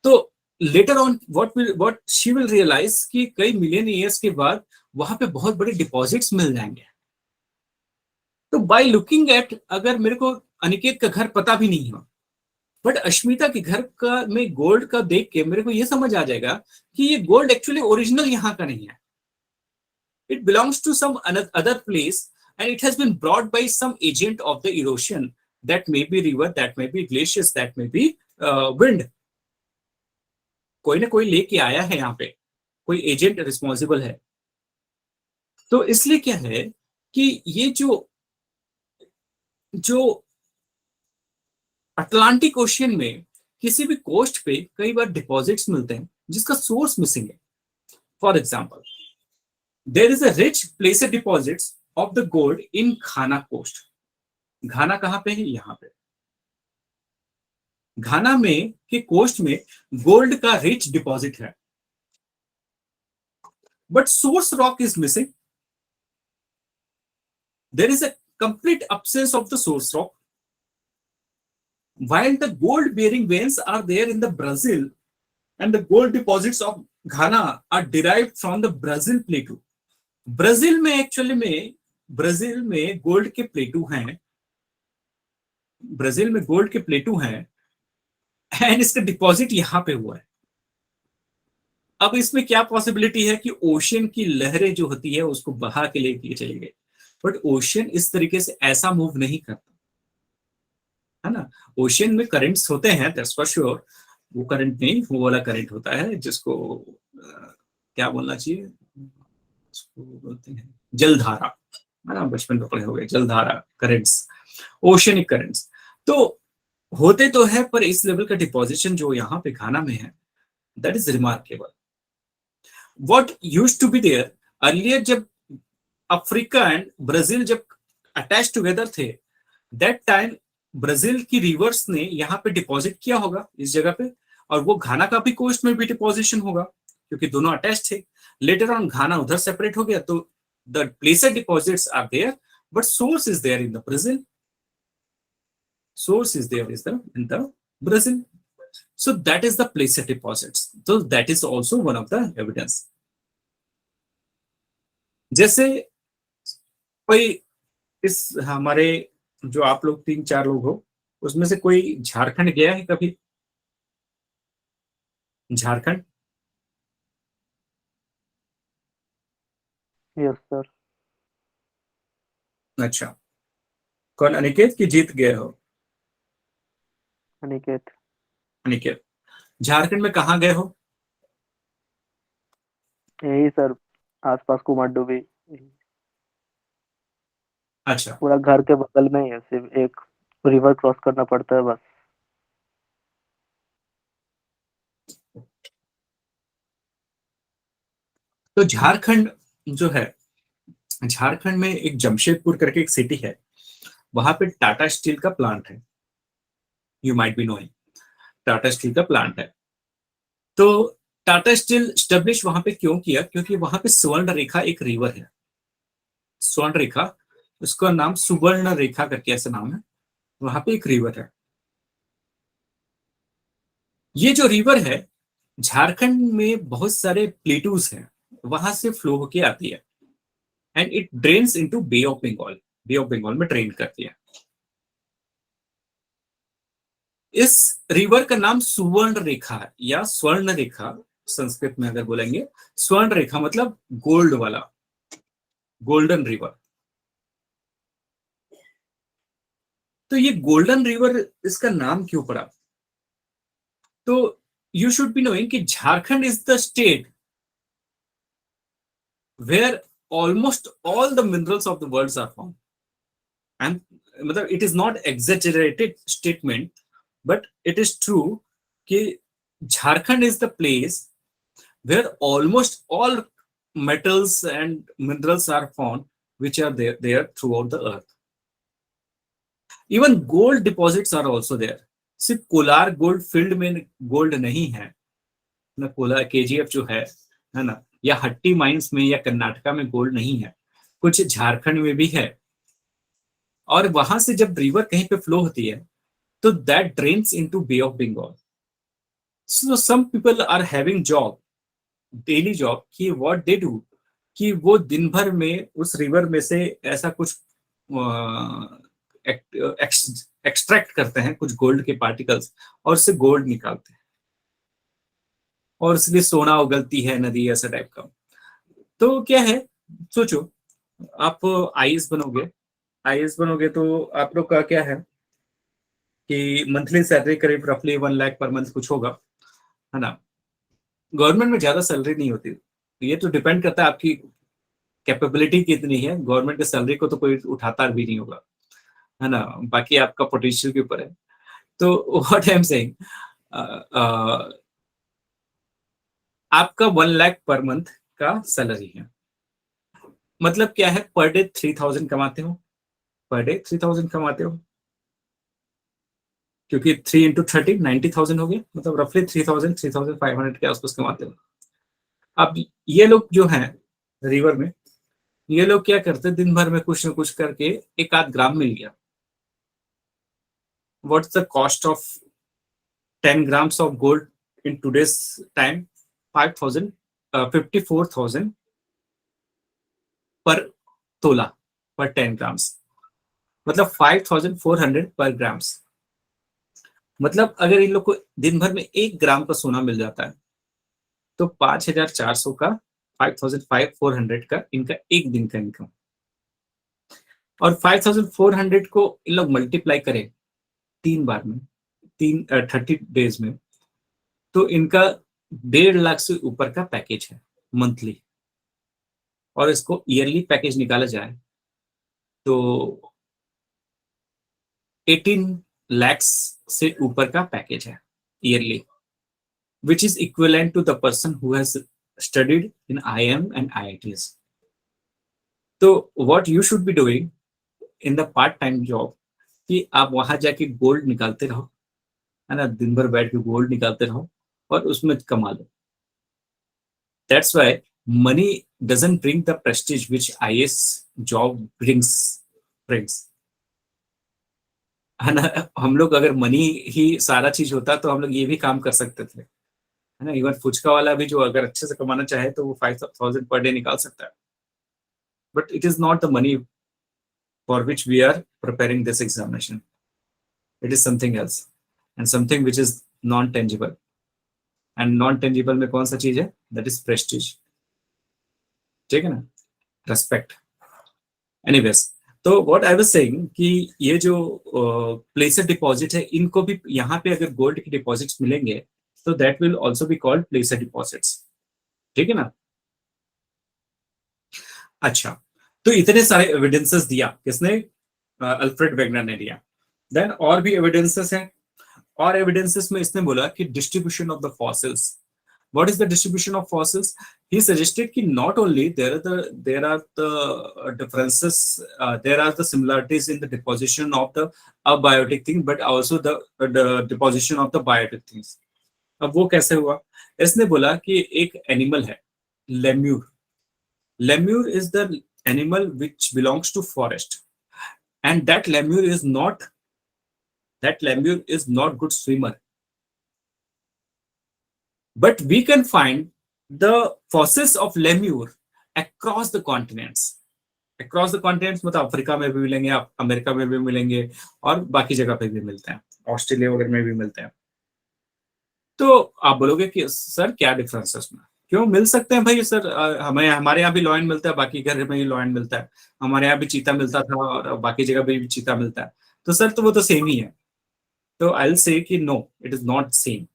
तो later on what she will realise कि कई मिलियन ईयर्स के बाद वहां पे बहुत बड़े डिपॉजिट्स मिल जाएंगे। तो बाय लुकिंग एट, अगर मेरे को अनिकेत का घर पता भी नहीं हो, बट अश्मिता के घर का में गोल्ड का देख के मेरे को यह समझ आ जाएगा कि ये गोल्ड एक्चुअली ओरिजिनल यहाँ का नहीं है। It belongs to some other place and it has been brought by some agent of the erosion, that may be river, that may be glaciers, that may be wind. कोई ना कोई लेके आया है यहाँ पे, कोई एजेंट रिस्पॉन्सिबल है। तो इसलिए क्या है कि ये जो अटलांटिक ओशियन में किसी भी कोस्ट पे कई बार डिपॉजिट्स मिलते हैं जिसका सोर्स मिसिंग है। For example, there is a rich placer deposits of the gold in Ghana coast. Ghana कहां पे है? यहाँ पे घाना में के कोस्ट में गोल्ड का रिच डिपॉजिट है, but source rock is missing. There is a complete absence of the source rock, while the gold bearing veins are there in the Brazil, and the gold deposits of Ghana are derived from the Brazil plateau। Brazil में actually में Brazil में gold के प्लेटू हैं, Brazil में gold के प्लेटू हैं, and इसका deposit यहां पे हुआ है। अब इसमें क्या पॉसिबिलिटी है कि ओशियन की लहरें जो होती है उसको बहा के लेके चली गई। बट ओशियन इस तरीके से ऐसा मूव नहीं करता, है ना। ओशियन में करंट्स होते हैं, दैट्स फॉर श्योर। वो करंट नहीं, वो वाला करंट होता है जिसको क्या बोलना चाहिए, उसको बोलते हैं जलधारा, है ना, बचपन में पढ़े हो गए जलधारा, करंट्स, ओशियनिक करंट्स। तो होते तो है, पर इस लेवल का डिपोजिशन जो यहाँ पे घाना में है, that is remarkable. What used to be there earlier, जब अफ्रीका एंड ब्राजील जब अटैच टुगेदर थे, दैट टाइम ब्राजील की रिवर्स ने यहाँ पे डिपॉजिट किया होगा इस जगह पे, और वो घाना का भी कोस्ट में भी डिपोजिशन होगा क्योंकि दोनों अटैच थे। लेटर ऑन घाना उधर सेपरेट हो गया, तो the placed deposits are there, but source is there in the Brazil, source is there is the in the Brazil. So that is the placed deposits. So that is also one of the evidence. जैसे कोई इस हमारे जो आप लोग 3-4 लोग हो, उसमें से कोई झारखंड गया है कभी? झारखंड? Yes sir. अच्छा, कौन, अनिकेत की जीत गए हो? अनिकेत। अनिकेत, झारखंड में कहाँ गए हो? यही सर, आसपास कुमारडुबी। अच्छा, पूरा घर के बगल में ही है, सिर्फ एक रिवर क्रॉस करना पड़ता है बस। तो झारखंड जो है, झारखंड में एक जमशेदपुर करके एक सिटी है, वहां पे टाटा स्टील का प्लांट है, you might be knowing, Tata steel का प्लांट है। तो टाटा स्टील स्टेब्लिश वहां पे क्यों किया? क्योंकि वहां पे स्वर्ण रेखा एक रिवर है, स्वर्ण रेखा, उसका नाम सुवर्ण रेखा करके ऐसा नाम है, वहां पे एक रिवर है। ये जो रिवर है, झारखंड में बहुत सारे प्लेटूज हैं, वहां से फ्लो होके आती है, and it drains into bay of Bengal, bay of Bengal में ड्रेन करती है। इस रिवर का नाम सुवर्ण रेखा है या स्वर्ण रेखा, संस्कृत में अगर बोलेंगे स्वर्ण रेखा मतलब गोल्ड वाला, गोल्डन रिवर। तो ये गोल्डन रिवर इसका नाम क्यों पड़ा? तो यू शुड बी नोइंग कि Jharkhand is the state where almost all the minerals of the world are found, and मतलब it is not exaggerated statement, but it is true कि Jharkhand is the place where almost all metals and minerals are found which are there throughout the earth. Even gold deposits are also there. सिर्फ Kolar gold field में gold नहीं है ना, Kolar KGF जो है ना, या हट्टी माइंस में या कर्नाटका में गोल्ड नहीं है, कुछ झारखंड में भी है। और वहां से जब रिवर कहीं पे फ्लो होती है तो that drains into bay of Bengal. So some people are having job, daily job, कि व्हाट दे डू, कि वो दिन भर में उस रिवर में से ऐसा कुछ एक्सट्रैक्ट करते हैं, कुछ गोल्ड के पार्टिकल्स, और उससे गोल्ड निकालते हैं, और इसलिए सोना उगलती है नदी, ऐसा टाइप का। तो क्या है, सोचो आप आईएएस बनोगे, आईएएस बनोगे तो आप लोग का क्या है कि मंथली सैलरी करीब रफली 1 लाख पर मंथ कुछ होगा, है ना। गवर्नमेंट में ज्यादा सैलरी नहीं होती, तो ये तो डिपेंड करता है आपकी कैपेबिलिटी कितनी है। गवर्नमेंट की सैलरी को तो कोई उठाता भी नहीं होगा, है ना, बाकी आपका पोटेंशियल के ऊपर है। तो व्हाट आई एम सेइंग, आपका 1 लाख पर मंथ का सैलरी है, मतलब क्या है, पर डे 3000 कमाते हो, पर डे 3000 कमाते हो, क्योंकि 3 इंटू 30 90,000 हो गया, मतलब रफली 3500 के आसपास कमाते हो। अब ये लोग जो हैं रिवर में, ये लोग क्या करते हैं, दिन भर में कुछ ना कुछ करके एक आध ग्राम मिल गया, what's the cost of 10 grams of gold in today's time? 5,000, 54,000 पर तोला, पर 10 grams, मतलब 5,400 पर ग्राम्स। मतलब अगर इन लोग को दिन भर में 1 ग्राम का सोना मिल जाता है तो 5,400 का 5,400 का इनका एक दिन का इनकम। और 5400 को इन लोग मल्टीप्लाई करें 3 बार में, 30 डेज में, तो इनका 1.5 लाख से ऊपर का पैकेज है मंथली। और इसको ईयरली पैकेज निकाला जाए तो 18 lakhs से ऊपर का पैकेज है yearly, which is equivalent to the person who has studied in IIM and IITs. So what you should be doing in the part-time job कि आप वहां जाके गोल्ड निकालते रहो, है ना, दिन भर बैठ के गोल्ड निकालते रहो और उसमें कमा लो। That's why money doesn't bring the prestige which IAS job brings, है ना। हम लोग अगर मनी ही सारा चीज होता तो हम लोग ये भी काम कर सकते थे, है ना। इवन फुचका वाला भी जो अगर अच्छे से कमाना चाहे तो वो 5000 पर डे निकाल सकता है। But it is not the money for which we are preparing this examination, it is something else and something which is non tangible. And non tangible में कौन सा चीज है? दैट इज प्रेस्टीज, ठीक है ना, रेस्पेक्ट। एनीवेज, तो what I was saying कि ये जो प्लेसर डिपॉजिट है, इनको भी यहाँ पे अगर गोल्ड के डिपॉजिट्स मिलेंगे तो that will also be called प्लेसर deposits, ठीक है ना। अच्छा, तो इतने सारे एविडेंसेस दिया किसने? अल्फ्रेड वेगनर ने दिया। देन और भी एविडेंसेस हैं, और एविडेंसेस में इसने बोला कि distribution of the fossils. What is the distribution of fossils? He suggested कि not only there are the differences, there are the similarities in the deposition of the abiotic thing, but also the deposition of the biotic things. अब वो कैसे हुआ? इसने बोला कि एक animal है lemur. Lemur is the animal which belongs to forest, and that lemur is not good swimmer. But we can find the fossils of lemur across the continents. Across the continents मतलब Africa में भी मिलेंगे, America में भी मिलेंगे, और बाकी जगह पे भी मिलते हैं, ऑस्ट्रेलिया वगैरह में भी मिलते हैं। तो आप बोलोगे कि सर क्या डिफरेंस है उसमें? क्यों मिल सकते हैं भाई सर, हमारे यहाँ भी लॉयन मिलता है, बाकी घर में ही लॉयन मिलता है, हमारे यहाँ भी चीता मिलता था और बाकी जगह भी चीता मिलता है, तो सर तो वो तो सेम ही है। तो आई विल से कि no, it is not same,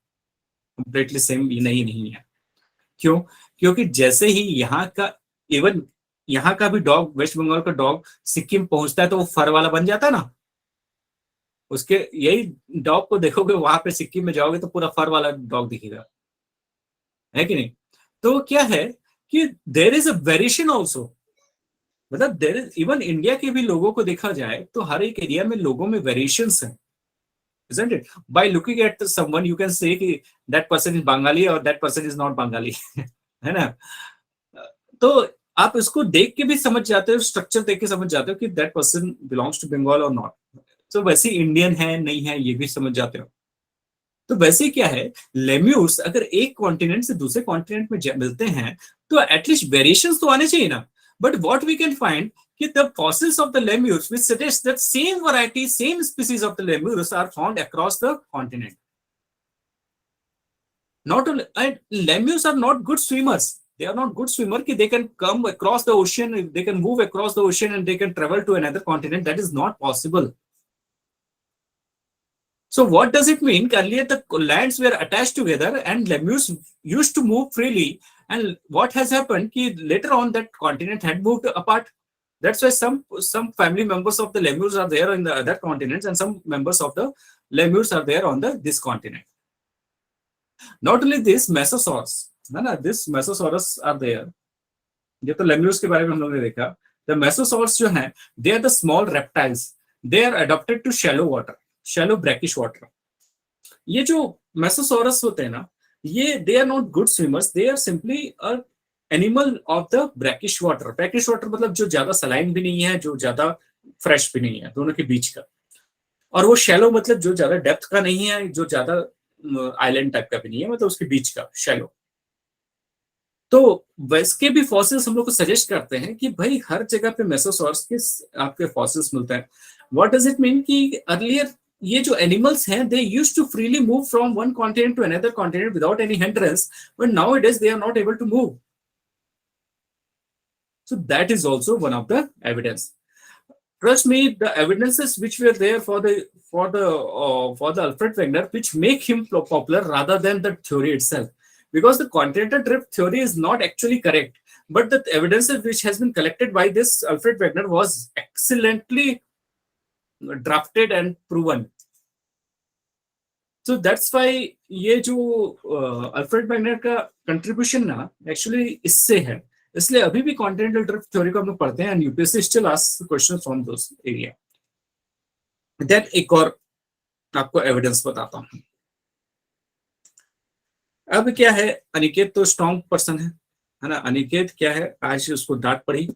completely same नहीं है। क्यों? क्योंकि जैसे ही यहाँ का, इवन यहाँ का भी डॉग, वेस्ट बंगाल का डॉग सिक्किम पहुंचता है तो वो फर वाला बन जाता है ना। उसके यही डॉग को देखोगे वहां पे सिक्किम में जाओगे तो पूरा फर वाला डॉग दिखेगा, है कि नहीं? तो क्या है कि there is a variation also, मतलब देयर इज, इवन इंडिया के भी लोगों को देखा जाए तो हर एक एरिया में लोगों में वेरिएशंस हैं, isn't it? By looking at someone you can say कि that person is Bengali or that person is not Bengali, है ना। तो आप इसको देख के भी समझ जाते हो, स्ट्रक्चर देख के समझ जाते हो कि that person belongs to Bengal or not। तो वैसे इंडियन है नहीं है ये भी समझ जाते हो। तो वैसे क्या है, लेम्यूर्स अगर एक कॉन्टिनेंट से दूसरे कॉन्टिनेंट में मिलते हैं तो एटलीस्ट वेरिएशंस तो आने चाहिए ना। But what we can find कि the fossils of the lemurs which suggest that same variety, same species of the lemurs are found across the continent. Not only, and lemurs are not good swimmers. They are not good swimmers. They can come across the ocean, they can move across the ocean, and they can travel to another continent. That is not possible. So what does it mean? Earlier the lands were attached together and lemurs used to move freely. And what has happened? Ki later on that continent had moved apart. That's why some family members of the lemurs are there in the other continents, and some members of the lemurs are there on this continent. Not only this, Mesosaurus, this Mesosaurus are there. ये तो lemurs के बारे में हम लोगों ने देखा। The Mesosaurus जो हैं, they are the small reptiles. They are adapted to shallow water, shallow brackish water. ये जो Mesosaurus होते हैं ना, ये they are not good swimmers. They are simply a animal of the brackish water. Brackish water मतलब जो ज्यादा saline भी नहीं है, जो ज्यादा फ्रेश भी नहीं है, दोनों के बीच का। और वो शैलो मतलब जो ज्यादा डेप्थ का नहीं है, जो ज्यादा आइलैंड टाइप का भी नहीं है, मतलब उसके बीच का शैलो। तो वैसे भी फॉसिल्स हम लोग को सजेस्ट करते हैं कि भाई हर जगह पे मेसोसॉर्स के आपके फॉसिल्स मिलते हैं। व्हाट डज इट मीन कि अर्लियर ये जो एनिमल्स हैं, they used to freely move from one continent to another continent without any hindrance, but nowadays they are not able to move. So that is also one of the evidence. trust me, the evidences which were there for the Alfred Wegener, which make him popular rather than the theory itself, because the continental drift theory is not actually correct, but the evidences which has been collected by this Alfred Wegener was excellently drafted and proven. So that's why ये जो Alfred Wegener का contribution ना actually इससे है, इसलिए अभी भी continental drift theory को हम लोग पढ़ते हैं, and UPSC still asks questions from those area. Then एक और आपको एविडेंस बताता हूं. अब क्या है, अनिकेत तो स्ट्रॉन्ग पर्सन है ना. अनिकेत क्या है, आज उसको डांट पड़ी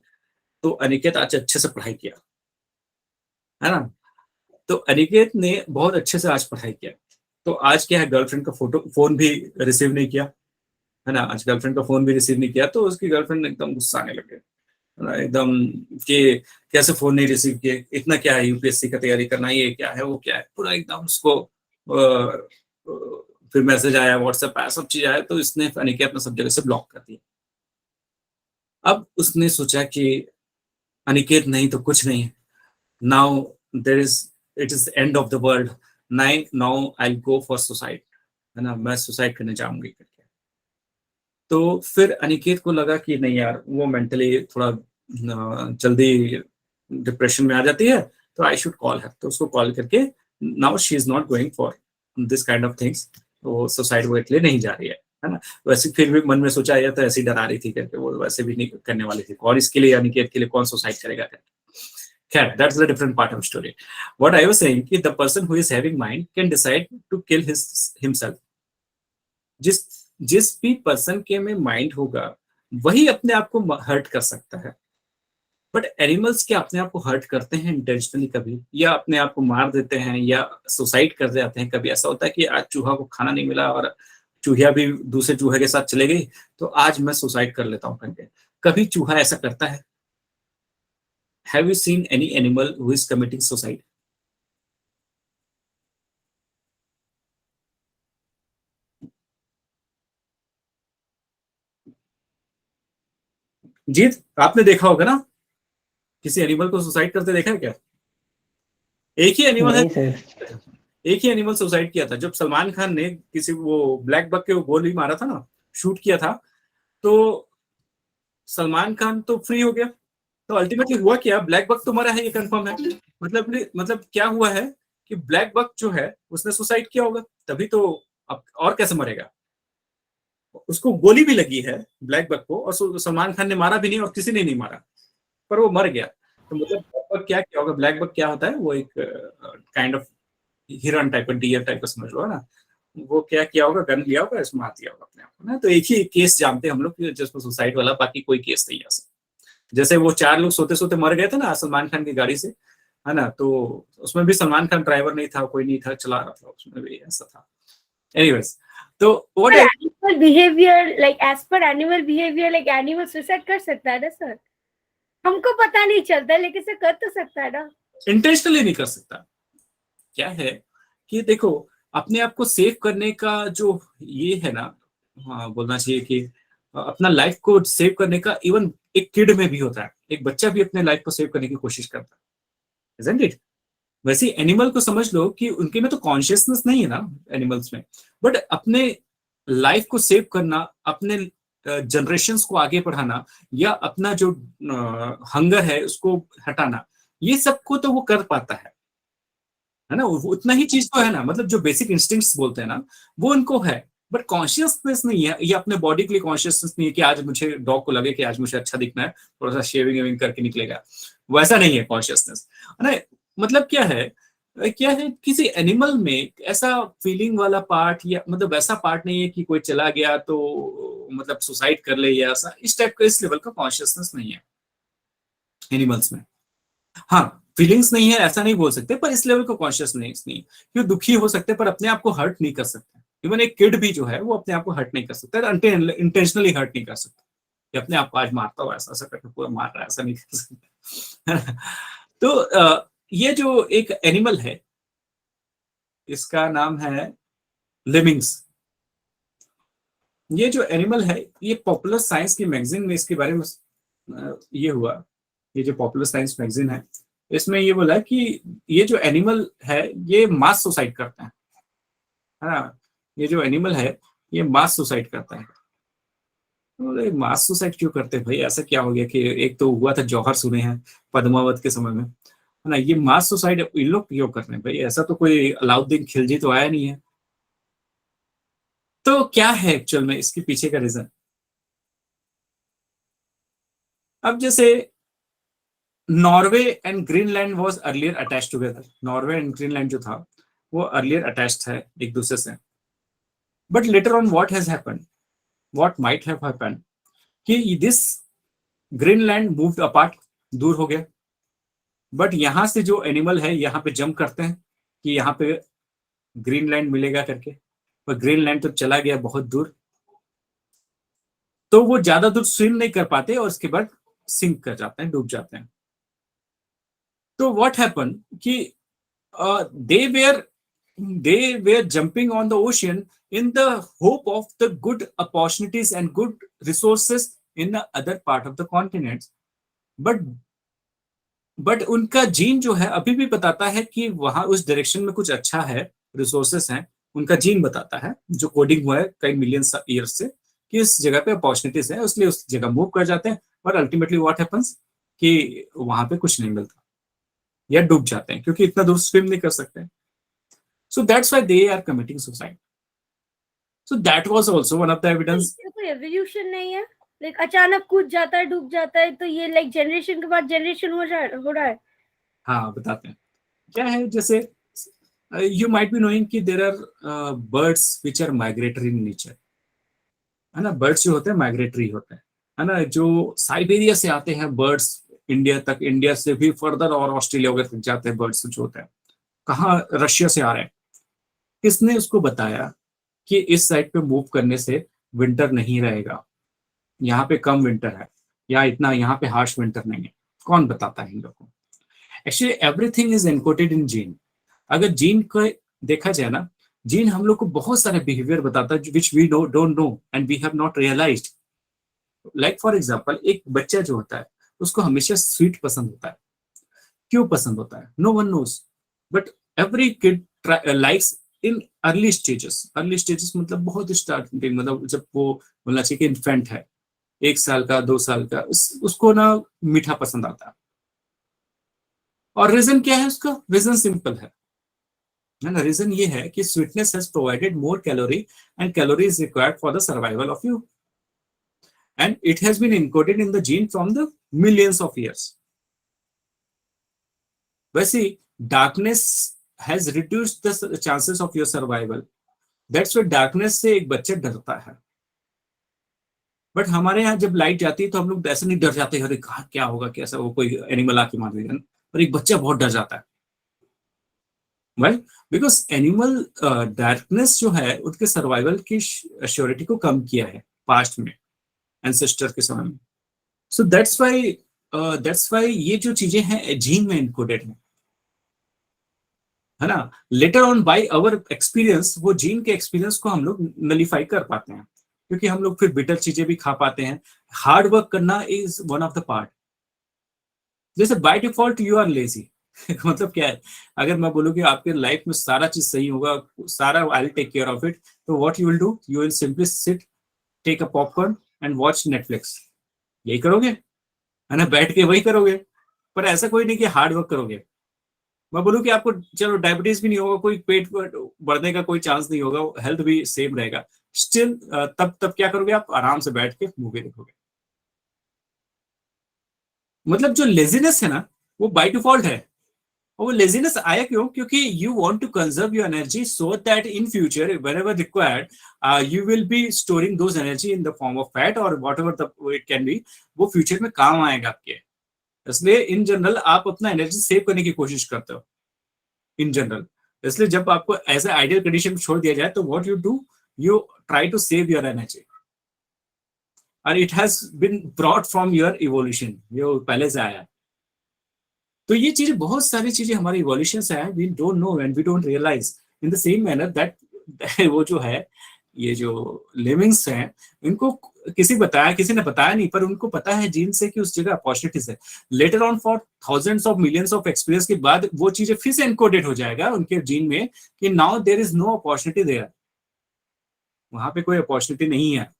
तो अनिकेत आज अच्छे से पढ़ाई किया है ना. तो अनिकेत ने बहुत अच्छे से आज पढ़ाई किया. तो आज क्या है, गर्लफ्रेंड का फोन भी रिसीव नहीं किया है ना. आज गर्लफ्रेंड का फोन भी रिसीव नहीं किया, तो उसकी गर्लफ्रेंड एकदम गुस्सा आने लगे है ना, एकदम कि कैसे फोन नहीं रिसीव किए, इतना क्या है यूपीएससी का तैयारी करना, ये क्या है वो क्या है, पूरा एकदम उसको फिर मैसेज आया, व्हाट्सएप आया, सब चीज आया. तो इसने अनिकेत ने सब जगह से ब्लॉक कर दिया. अब उसने सोचा कि अनिकेत नहीं तो कुछ नहीं, now it is end of the world, now I go for suicide है ना, मैं सुसाइड करने जाऊंगी करके. तो फिर अनिकेत को लगा कि नहीं यार, वो मेंटली थोड़ा जल्दी डिप्रेशन में आ जाती है, तो आई शुड कॉल हर. तो उसको कॉल करके, now she is not going for this kind of things, तो सुसाइड वो इसलिए नहीं जा रही है ना. वैसे फिर भी मन में सोचा या तो ऐसे ही डरा रही थी करके, वो वैसे भी नहीं करने वाली थी, और इसके लिए अनिकेत के लिए कौन सुसाइड करेगा करके. खैर, that's the different part of the story. What I was saying कि the person who is having mind can decide to kill himself. जिस भी पर्सन के में माइंड होगा वही अपने आप को हर्ट कर सकता है. बट एनिमल्स क्या अपने आप को हर्ट करते हैं इंटेंशनली कभी, या अपने आप को मार देते हैं, या सुसाइड कर जाते हैं? कभी ऐसा होता है कि आज चूहा को खाना नहीं मिला और चूहिया भी दूसरे चूहे के साथ चले गई, तो आज मैं सुसाइड कर लेता हूँ करके. कभी चूहा ऐसा करता है? Have you seen any animal who is committing suicide? जीत, आपने देखा होगा ना, किसी एनिमल को सुसाइड करते देखा है क्या? एक ही एनिमल है, एक ही एनिमल सुसाइड किया था. जब सलमान खान ने किसी वो ब्लैक बक के गोली मारा था ना, शूट किया था, तो सलमान खान तो फ्री हो गया. तो अल्टीमेटली हुआ क्या, ब्लैक बक तो मरा है, ये कंफर्म है. मतलब क्या हुआ है कि ब्लैक बक जो है उसने सुसाइड किया होगा, तभी तो. अब और कैसे मरेगा? उसको गोली भी लगी है ब्लैक बक को, और सलमान खान ने मारा भी नहीं और किसी ने नहीं मारा, पर वो मर गया. तो मतलब ब्लैक बक क्या किया होगा? ब्लैक बक क्या होता है, वो एक काइंड ऑफ हिरन टाइप का, डियर टाइप का समझ लो ना. वो क्या किया होगा, गन लिया होगा, इसमें मार दिया होगा अपने आप को ना. तो एक ही केस जानते हैं हम लोग जिसमें सुसाइड वाला, बाकी कोई केस नहीं है. जैसे वो 4 लोग सोते सोते मर गए थे ना सलमान खान की गाड़ी से, है ना, तो उसमें भी सलमान खान ड्राइवर नहीं था, कोई नहीं था, चला रहा था, उसमें भी ऐसा था. एनीवेज, तो what animal behaviour, like as per animal behaviour, like animal suicide कर सकता है ना सर? हमको पता नहीं चलता, लेकिन से कर तो सकता है ना. इंटेंशनली नहीं कर सकता. क्या है कि देखो, अपने आप को सेव करने का जो ये है ना, हाँ बोलना चाहिए कि अपना लाइफ को सेव करने का, इवन एक किड में भी होता है. एक बच्चा भी अपने लाइफ को सेव करने की कोशिश करता है, isn't it? वैसे एनिमल को समझ लो कि उनके में तो कॉन्शियसनेस नहीं है ना एनिमल्स में, बट अपने लाइफ को सेव करना, अपने जनरेशंस को आगे बढ़ाना, या अपना जो हंगर है उसको हटाना, ये सबको तो वो कर पाता है ना. उतना ही चीज तो है ना, मतलब जो बेसिक इंस्टिंक्ट्स बोलते हैं ना, वो उनको है, बट कॉन्शियसनेस नहीं है. ये अपने बॉडी के लिए कॉन्शियसनेस नहीं है कि आज मुझे, डॉग को लगे कि आज मुझे अच्छा दिखना है, थोड़ा सा शेविंग वेविंग करके निकलेगा, वैसा नहीं है कॉन्शियसनेस, है ना. मतलब क्या है किसी एनिमल में ऐसा फीलिंग वाला पार्ट, या मतलब ऐसा पार्ट नहीं है कि कोई चला गया तो मतलब सुसाइड कर ले, या ऐसा इस टाइप का, इस लेवल का कॉन्शियसनेस नहीं है एनिमल्स में. हाँ, फीलिंग्स नहीं है ऐसा नहीं बोल सकते, पर इस लेवल का कॉन्शियसनेस नहीं. क्यों दुखी हो सकते पर अपने आप को हर्ट नहीं कर सकते. इवन एक किड भी जो है वो अपने आप को हर्ट नहीं कर सकता, इंटेंशनली हर्ट नहीं कर सकता कि अपने आप को आज मारता हो, ऐसा ऐसा करके पूरा मार रहा है, ऐसा नहीं कर सकता. तो ये जो एक एनिमल है, इसका नाम है लिमिंग्स. ये जो एनिमल है, ये पॉपुलर साइंस की मैगजीन में इसके बारे में ये हुआ. ये जो पॉपुलर साइंस मैगजीन है, इसमें ये बोला कि ये जो एनिमल है ये मास सुसाइड करता है ना, ये जो एनिमल है ये मास सुसाइड करता है। बोले मास सुसाइड क्यों करते हैं भाई, ऐसा क्या हो गया कि एक तो हुआ था जौहर सुने हैं पद्मावत के समय में, है ना, ये मास सुसाइड इन लोग क्यों कर रहे हैं भाई, ऐसा तो कोई अलाउद्दीन खिलजी तो आया नहीं है। तो क्या है एक्चुअल में इसके पीछे का रीजन। अब जैसे Norway and Greenland was earlier attached together, Norway and Greenland जो था वो अर्लियर अटैच्ड है एक दूसरे से, but later on what has happened, what might have happened कि दिस ग्रीनलैंड मूव्ड अपार्ट, दूर हो गया, बट यहां से जो एनिमल है यहाँ पे जंप करते हैं कि यहाँ पे ग्रीनलैंड मिलेगा करके, पर ग्रीनलैंड तो चला गया बहुत दूर, तो वो ज्यादा दूर स्विम नहीं कर पाते और उसके बाद सिंक कर जाते हैं, डूब जाते हैं। तो व्हाट हैपन कि they were jumping on the ocean in the hope of the good opportunities and good resources in the other part of the continent, but उनका जीन जो है अभी भी बताता है कि वहां उस डायरेक्शन में कुछ अच्छा है, रिसोर्सेस हैं, उनका जीन बताता है जो कोडिंग हुआ है कई मिलियन ईयर्स से कि इस जगह पे अपॉर्चुनिटीज है, इसलिए उस जगह मूव कर जाते हैं, और अल्टीमेटली व्हाट हैपेंस कि वहां पे कुछ नहीं मिलता या डूब जाते हैं क्योंकि इतना दूर स्विम नहीं कर सकते। So that's why they are committing suicide. So that was also one of the evidence. कोई एवोल्यूशन नहीं है, लाइक अचानक कूद जाता है, डूब जाता है, तो ये लाइक जनरेशन के बाद जनरेशन हो रहा है। हाँ बताते हैं क्या है, जैसे you might be knowing कि there are birds which are migratory in nature, है ना, बर्ड्स जो होते हैं माइग्रेटरी होते हैं, है ना, जो साइबेरिया से आते हैं बर्ड्स इंडिया तक, इंडिया से भी फर्दर और ऑस्ट्रेलिया वगैरह तक जाते हैं बर्ड्स जो होते हैं, कहाँ रशिया से आ रहे हैं। किसने उसको बताया कि इस साइड पे मूव करने से विंटर नहीं रहेगा, यहाँ पे कम विंटर है या इतना यहाँ पे हार्श विंटर नहीं है, कौन बताता है इन लोगों को। Actually everything is encoded in gene. अगर जीन को देखा जाए ना, जीन हम लोग को बहुत सारे बिहेवियर बताता है which we don't know and we have not realised. Like for example एक बच्चा जो होता है उसको हमेशा स्वीट पसंद होता है, क्यों पसंद होता है no one knows, but every kid likes in early stages मतलब बहुत स्टार्टिंग, मतलब जब वो बोलना चाहिए कि इन्फेंट है 1 साल का 2 साल का, उसको ना मीठा पसंद आता है। और रीजन क्या है उसका, रीजन सिंपल है ना, रीजन ये है कि sweetness has provided more calorie and calorie is required for the survival of you and it has been encoded in the gene from the millions of years. वैसे darkness has reduced the chances of your survival. That's why darkness से एक बच्चा डरता है। But हमारे यहाँ जब light जाती है तो हम लोग ऐसे नहीं डर जाते, अरे कहाँ क्या होगा, कैसा वो कोई एनिमल आके मार देगा, पर एक बच्चा बहुत डर जाता है। राइट, बिकॉज एनिमल डार्कनेस जो है उनके सर्वाइवल की श्योरिटी को कम किया है पास्ट में, एंसेस्टर के समय में। सो दैट्स वाई ये जो चीजें हैं जीन में इनकोडेड है ना। Later on by our experience वो जीन के एक्सपीरियंस को हम लोग नलीफाई कर पाते हैं, क्योंकि हम लोग फिर बिटर चीजें भी खा पाते हैं। हार्ड वर्क करना is one of the part. जैसे by default you are lazy मतलब क्या है, अगर मैं बोलूँ कि आपके लाइफ में सारा चीज सही होगा, सारा I will take care of it, तो what you will do, you will simply sit, take a popcorn and watch Netflix, यही करोगे है ना, बैठ के वही करोगे। पर ऐसा कोई नहीं कि हार्ड वर्क करोगे। मैं बोलूँ कि आपको चलो डायबिटीज भी नहीं होगा, कोई पेट बढ़ने का कोई चांस नहीं होगा, हेल्थ भी सेम रहेगा, स्टिल तब क्या करोगे, आप आराम से बैठ के मूवी देखोगे। मतलब जो लेजीनेस है ना वो बाय डिफॉल्ट है। और वो लेजीनेस आया क्यों, क्योंकि you want to conserve your energy so that in future whenever required you will be storing those energy in the form of fat और whatever the it can be, वो future में काम आएगा आपके। इसलिए इन जनरल आप अपना energy save करने की कोशिश करते हो इन जनरल। इसलिए जब आपको ऐसे आइडियल कंडीशन छोड़ दिया जाए तो what you do, you try to save your energy, और it has been brought from your evolution, ये पहले से आया। तो ये चीजें, बहुत सारी चीजें हमारे इवोल्यूशन से आए, we don't know and we don't realise. In the same manner that वो जो है ये जो लिविंग्स हैं, इनको किसी ने बताया नहीं, पर उनको पता है जीन से कि उस जगह अपॉर्चुनिटीज है। Later on for thousands of millions of experience के बाद वो चीजें फिर से एनकोडेड हो जाएगा उनके जीन में कि now there is no opportunity there, वहां पे कोई अपॉर्चुनिटी नहीं है।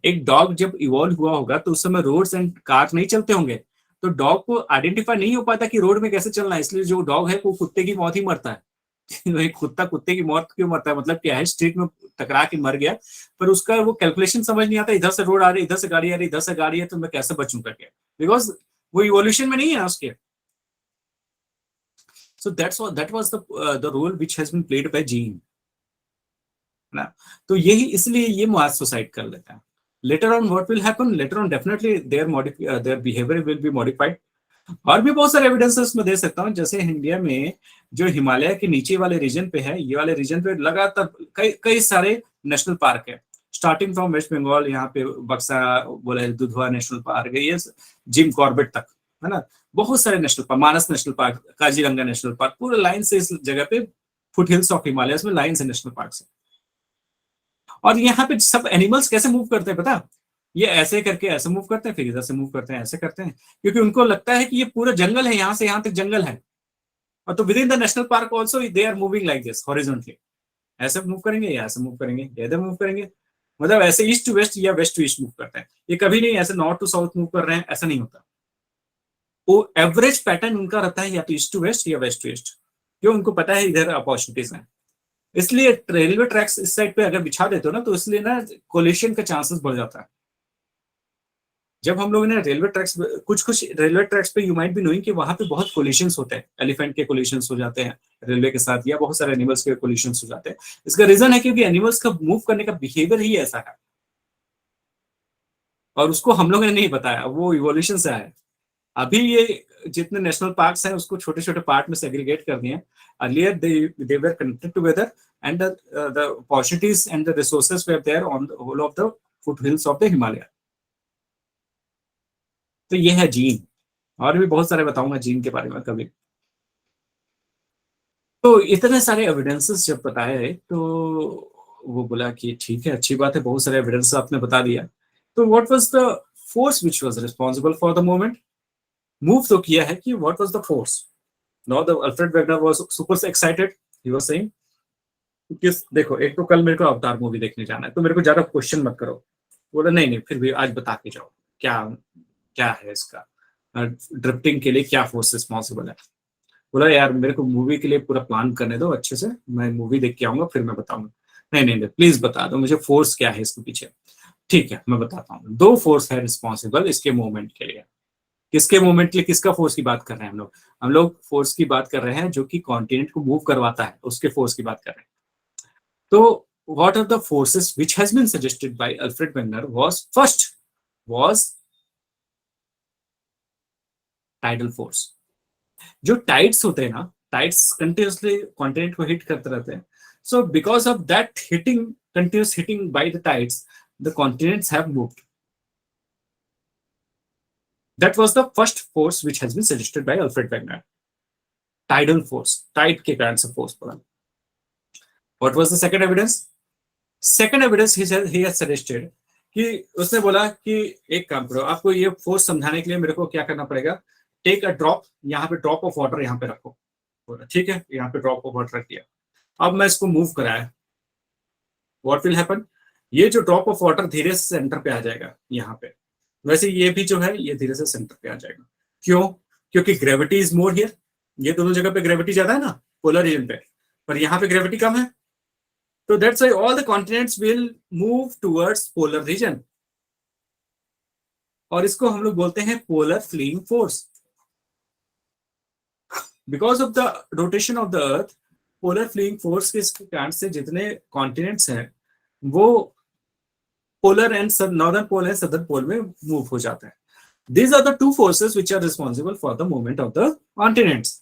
एक डॉग जब इवॉल्व हुआ होगा तो उस समय रोड्स एंड कार नहीं चलते होंगे, तो डॉग को आइडेंटिफाई नहीं हो पाता कि रोड में कैसे चलना है, इसलिए जो डॉग है वो कुत्ते की मौत ही मरता है। एक कुत्ता कुत्ते की मौत क्यों मरता है, मतलब क्या है, स्ट्रीट में टकरा के मर गया, पर उसका वो कैलकुलेशन समझ नहीं आता, इधर से रोड आ रही, इधर से गाड़ी आ रही, इधर से गाड़ी है, तो मैं कैसे बचूं करके, बिकॉज वो इवोल्यूशन में नहीं है उसके। So that was the role which has been played by gene ना। तो यही इसलिए ये मुआज सुसाइड कर लेता है। Letter on what will happen, later on definitely their behaviour will be modified. और भी बहुत सारे एविडेंसेस मैं दे सकता हूँ, जैसे इंडिया में जो हिमालय के नीचे वाले रीजन पे है, ये वाले रीजन पे लगातार कई कई सारे नेशनल पार्क है, स्टार्टिंग फ्रॉम वेस्ट बंगाल, यहाँ पे बक्सा बोले दुधवा नेशनल पार्क है, ये जिम कॉर्बेट तक है ना, बहुत सारे national park, Manas national park, Kaziranga national park, पूरे लाइन से इस जगह पे फुट हिल्स ऑफ हिमालय में लाइन से नेशनल पार्क है। और यहाँ पे सब एनिमल्स कैसे मूव करते हैं पता, ये ऐसे करके ऐसे मूव करते हैं, फिर इधर से मूव करते हैं, ऐसे करते हैं, क्योंकि उनको लगता है कि ये पूरा जंगल है, यहाँ से यहाँ तक जंगल है। और तो within the national park also they are moving like this horizontally, ऐसे मूव करेंगे या ऐसे मूव करेंगे या इधर मूव करेंगे, मतलब ऐसे ईस्ट टू वेस्ट या वेस्ट टू ईस्ट मूव करते हैं। ये कभी नहीं ऐसे नॉर्थ टू साउथ मूव कर रहे हैं, ऐसा नहीं होता। वो एवरेज पैटर्न उनका रहता है या तो ईस्ट टू वेस्ट या वेस्ट टू ईस्ट, क्यों, उनको पता है इधर अपॉर्चुनिटीज हैं। इसलिए रेलवे ट्रैक्स इस साइड पे अगर बिछा देते हो ना, तो इसलिए ना कोलिशन का चांसेस बढ़ जाता है। जब हम लोग ने रेलवे ट्रैक्स, कुछ रेलवे ट्रैक्स पे यू माइट भी नोइंग कि वहां पे बहुत कोलिशंस होते हैं, एलिफेंट के कोलिशंस हो जाते हैं रेलवे के साथ, या बहुत सारे एनिमल्स के कोलिशंस हो जाते हैं। इसका रीजन है क्योंकि एनिमल्स का मूव करने का बिहेवियर ही ऐसा है, और उसको हम लोगों ने नहीं बताया, वो इवोल्यूशन से आया है। अभी ये जितने नेशनल पार्क्स हैं उसको छोटे छोटे पार्ट में सेग्रीगेट कर दिए। Earlier they were connected together and the opportunities and the resources were there on the whole of the foothills of the Himalaya. तो ये है जीन, और भी बहुत सारे बताऊंगा जीन के बारे में कभी। तो इतने सारे एविडेंसेस जब बताए तो वो बोला कि ठीक है, अच्छी बात है, बहुत सारे एविडेंस आपने बता दिया, तो what was the force which was responsible for the moment. Move तो किया है कि what was the force. Now the Alfred Wegener was super excited, he was saying किस, देखो एक तो कल मेरे को अवतार मूवी देखने जाना है, तो मेरे को ज्यादा क्वेश्चन मत करो। बोला नहीं नहीं, फिर भी आज बता के जाओ क्या क्या है इसका, ड्रिफ्टिंग के लिए क्या फोर्स रिस्पॉन्सिबल है। बोला यार मेरे को मूवी के लिए पूरा प्लान करने दो अच्छे से, मैं मूवी देख के आऊंगा फिर मैं बताऊंगा। नहीं नहीं नहीं, प्लीज बता दो मुझे फोर्स क्या है इसके पीछे। ठीक है मैं बताता हूँ, दो फोर्स है रिस्पॉन्सिबल इसके मूवमेंट के लिए। किसके मूवमेंट के लिए, किसका फोर्स की बात कर रहे हैं हम लोग फोर्स की बात कर रहे हैं जो कि कॉन्टिनेंट को मूव करवाता है, उसके फोर्स की बात कर रहे हैं। तो what are the forces which has been suggested by Alfred Wegener was first was tidal force। जो टाइड्स होते हैं ना, टाइड्स कंटिन्यूसली कॉन्टिनेंट को हिट करते रहते हैं, so because of that hitting, continuous hitting by the tides, the continents have moved। that was the first force which has been suggested by Alfred Wegener, tidal force, tide के कारण से force पड़ा। what was the second evidence? Second evidence he has suggested कि उसने बोला कि एक काम करो, आपको ये फोर्स समझाने के लिए मेरे को क्या करना पड़ेगा, टेक अ ड्रॉप, यहाँ पे ड्रॉप ऑफ वाटर यहाँ पे रखो। बोला ठीक है, यहाँ पे ड्रॉप ऑफ वाटर रख दिया, अब मैं इसको मूव कराया, व्हाट विल हैपन, ये जो ड्रॉप ऑफ वाटर धीरे से सेंटर पे आ जाएगा यहाँ पे, वैसे ये भी जो है ये धीरे से सेंटर पे आ जाएगा। क्यों, क्योंकि ग्रेविटी इज मोर हियर, ये दोनों जगह पे ग्रेविटी ज्यादा है ना पोलर रीजन पे, पर यहाँ पे ग्रेविटी कम है, so that's why all the continents will move towards polar region, और इसको हम लोग बोलते हैं polar fleeing force। because of the rotation of the earth, polar fleeing force के कारण से जितने continents हैं वो polar and northern pole and southern pole में move हो जाते हैं। these are the two forces which are responsible for the movement of the continents।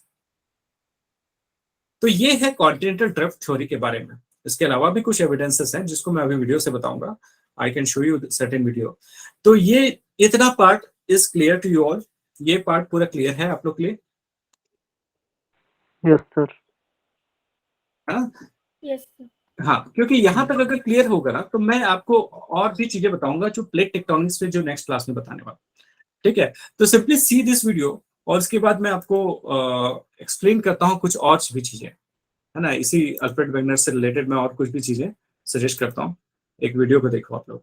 तो ये है कॉन्टिनेंटल ड्रिफ्ट थ्योरी के बारे में। इसके अलावा भी कुछ एविडेंसेस हैं जिसको मैं अभी वीडियो से बताऊंगा, I can show you certain video. तो ये इतना part is clear to you all, ये पार्ट पूरा क्लियर है आप लोग के लिए? Yes sir. हाँ यस सर। हाँ, क्योंकि यहाँ तक अगर क्लियर होगा ना तो मैं आपको और भी चीजें बताऊंगा जो प्लेट टेक्टोनिक्स पे जो नेक्स्ट क्लास में बताने वाला, ठीक है। तो सिंपली सी दिस वीडियो और उसके बाद मैं आपको एक्सप्लेन करता हूँ कुछ और भी चीजें, है ना। इसी अल्फ्रेड वेगनर से रिलेटेड मैं और कुछ भी चीजें सजेस्ट करता हूँ, एक वीडियो को देखो आप लोग।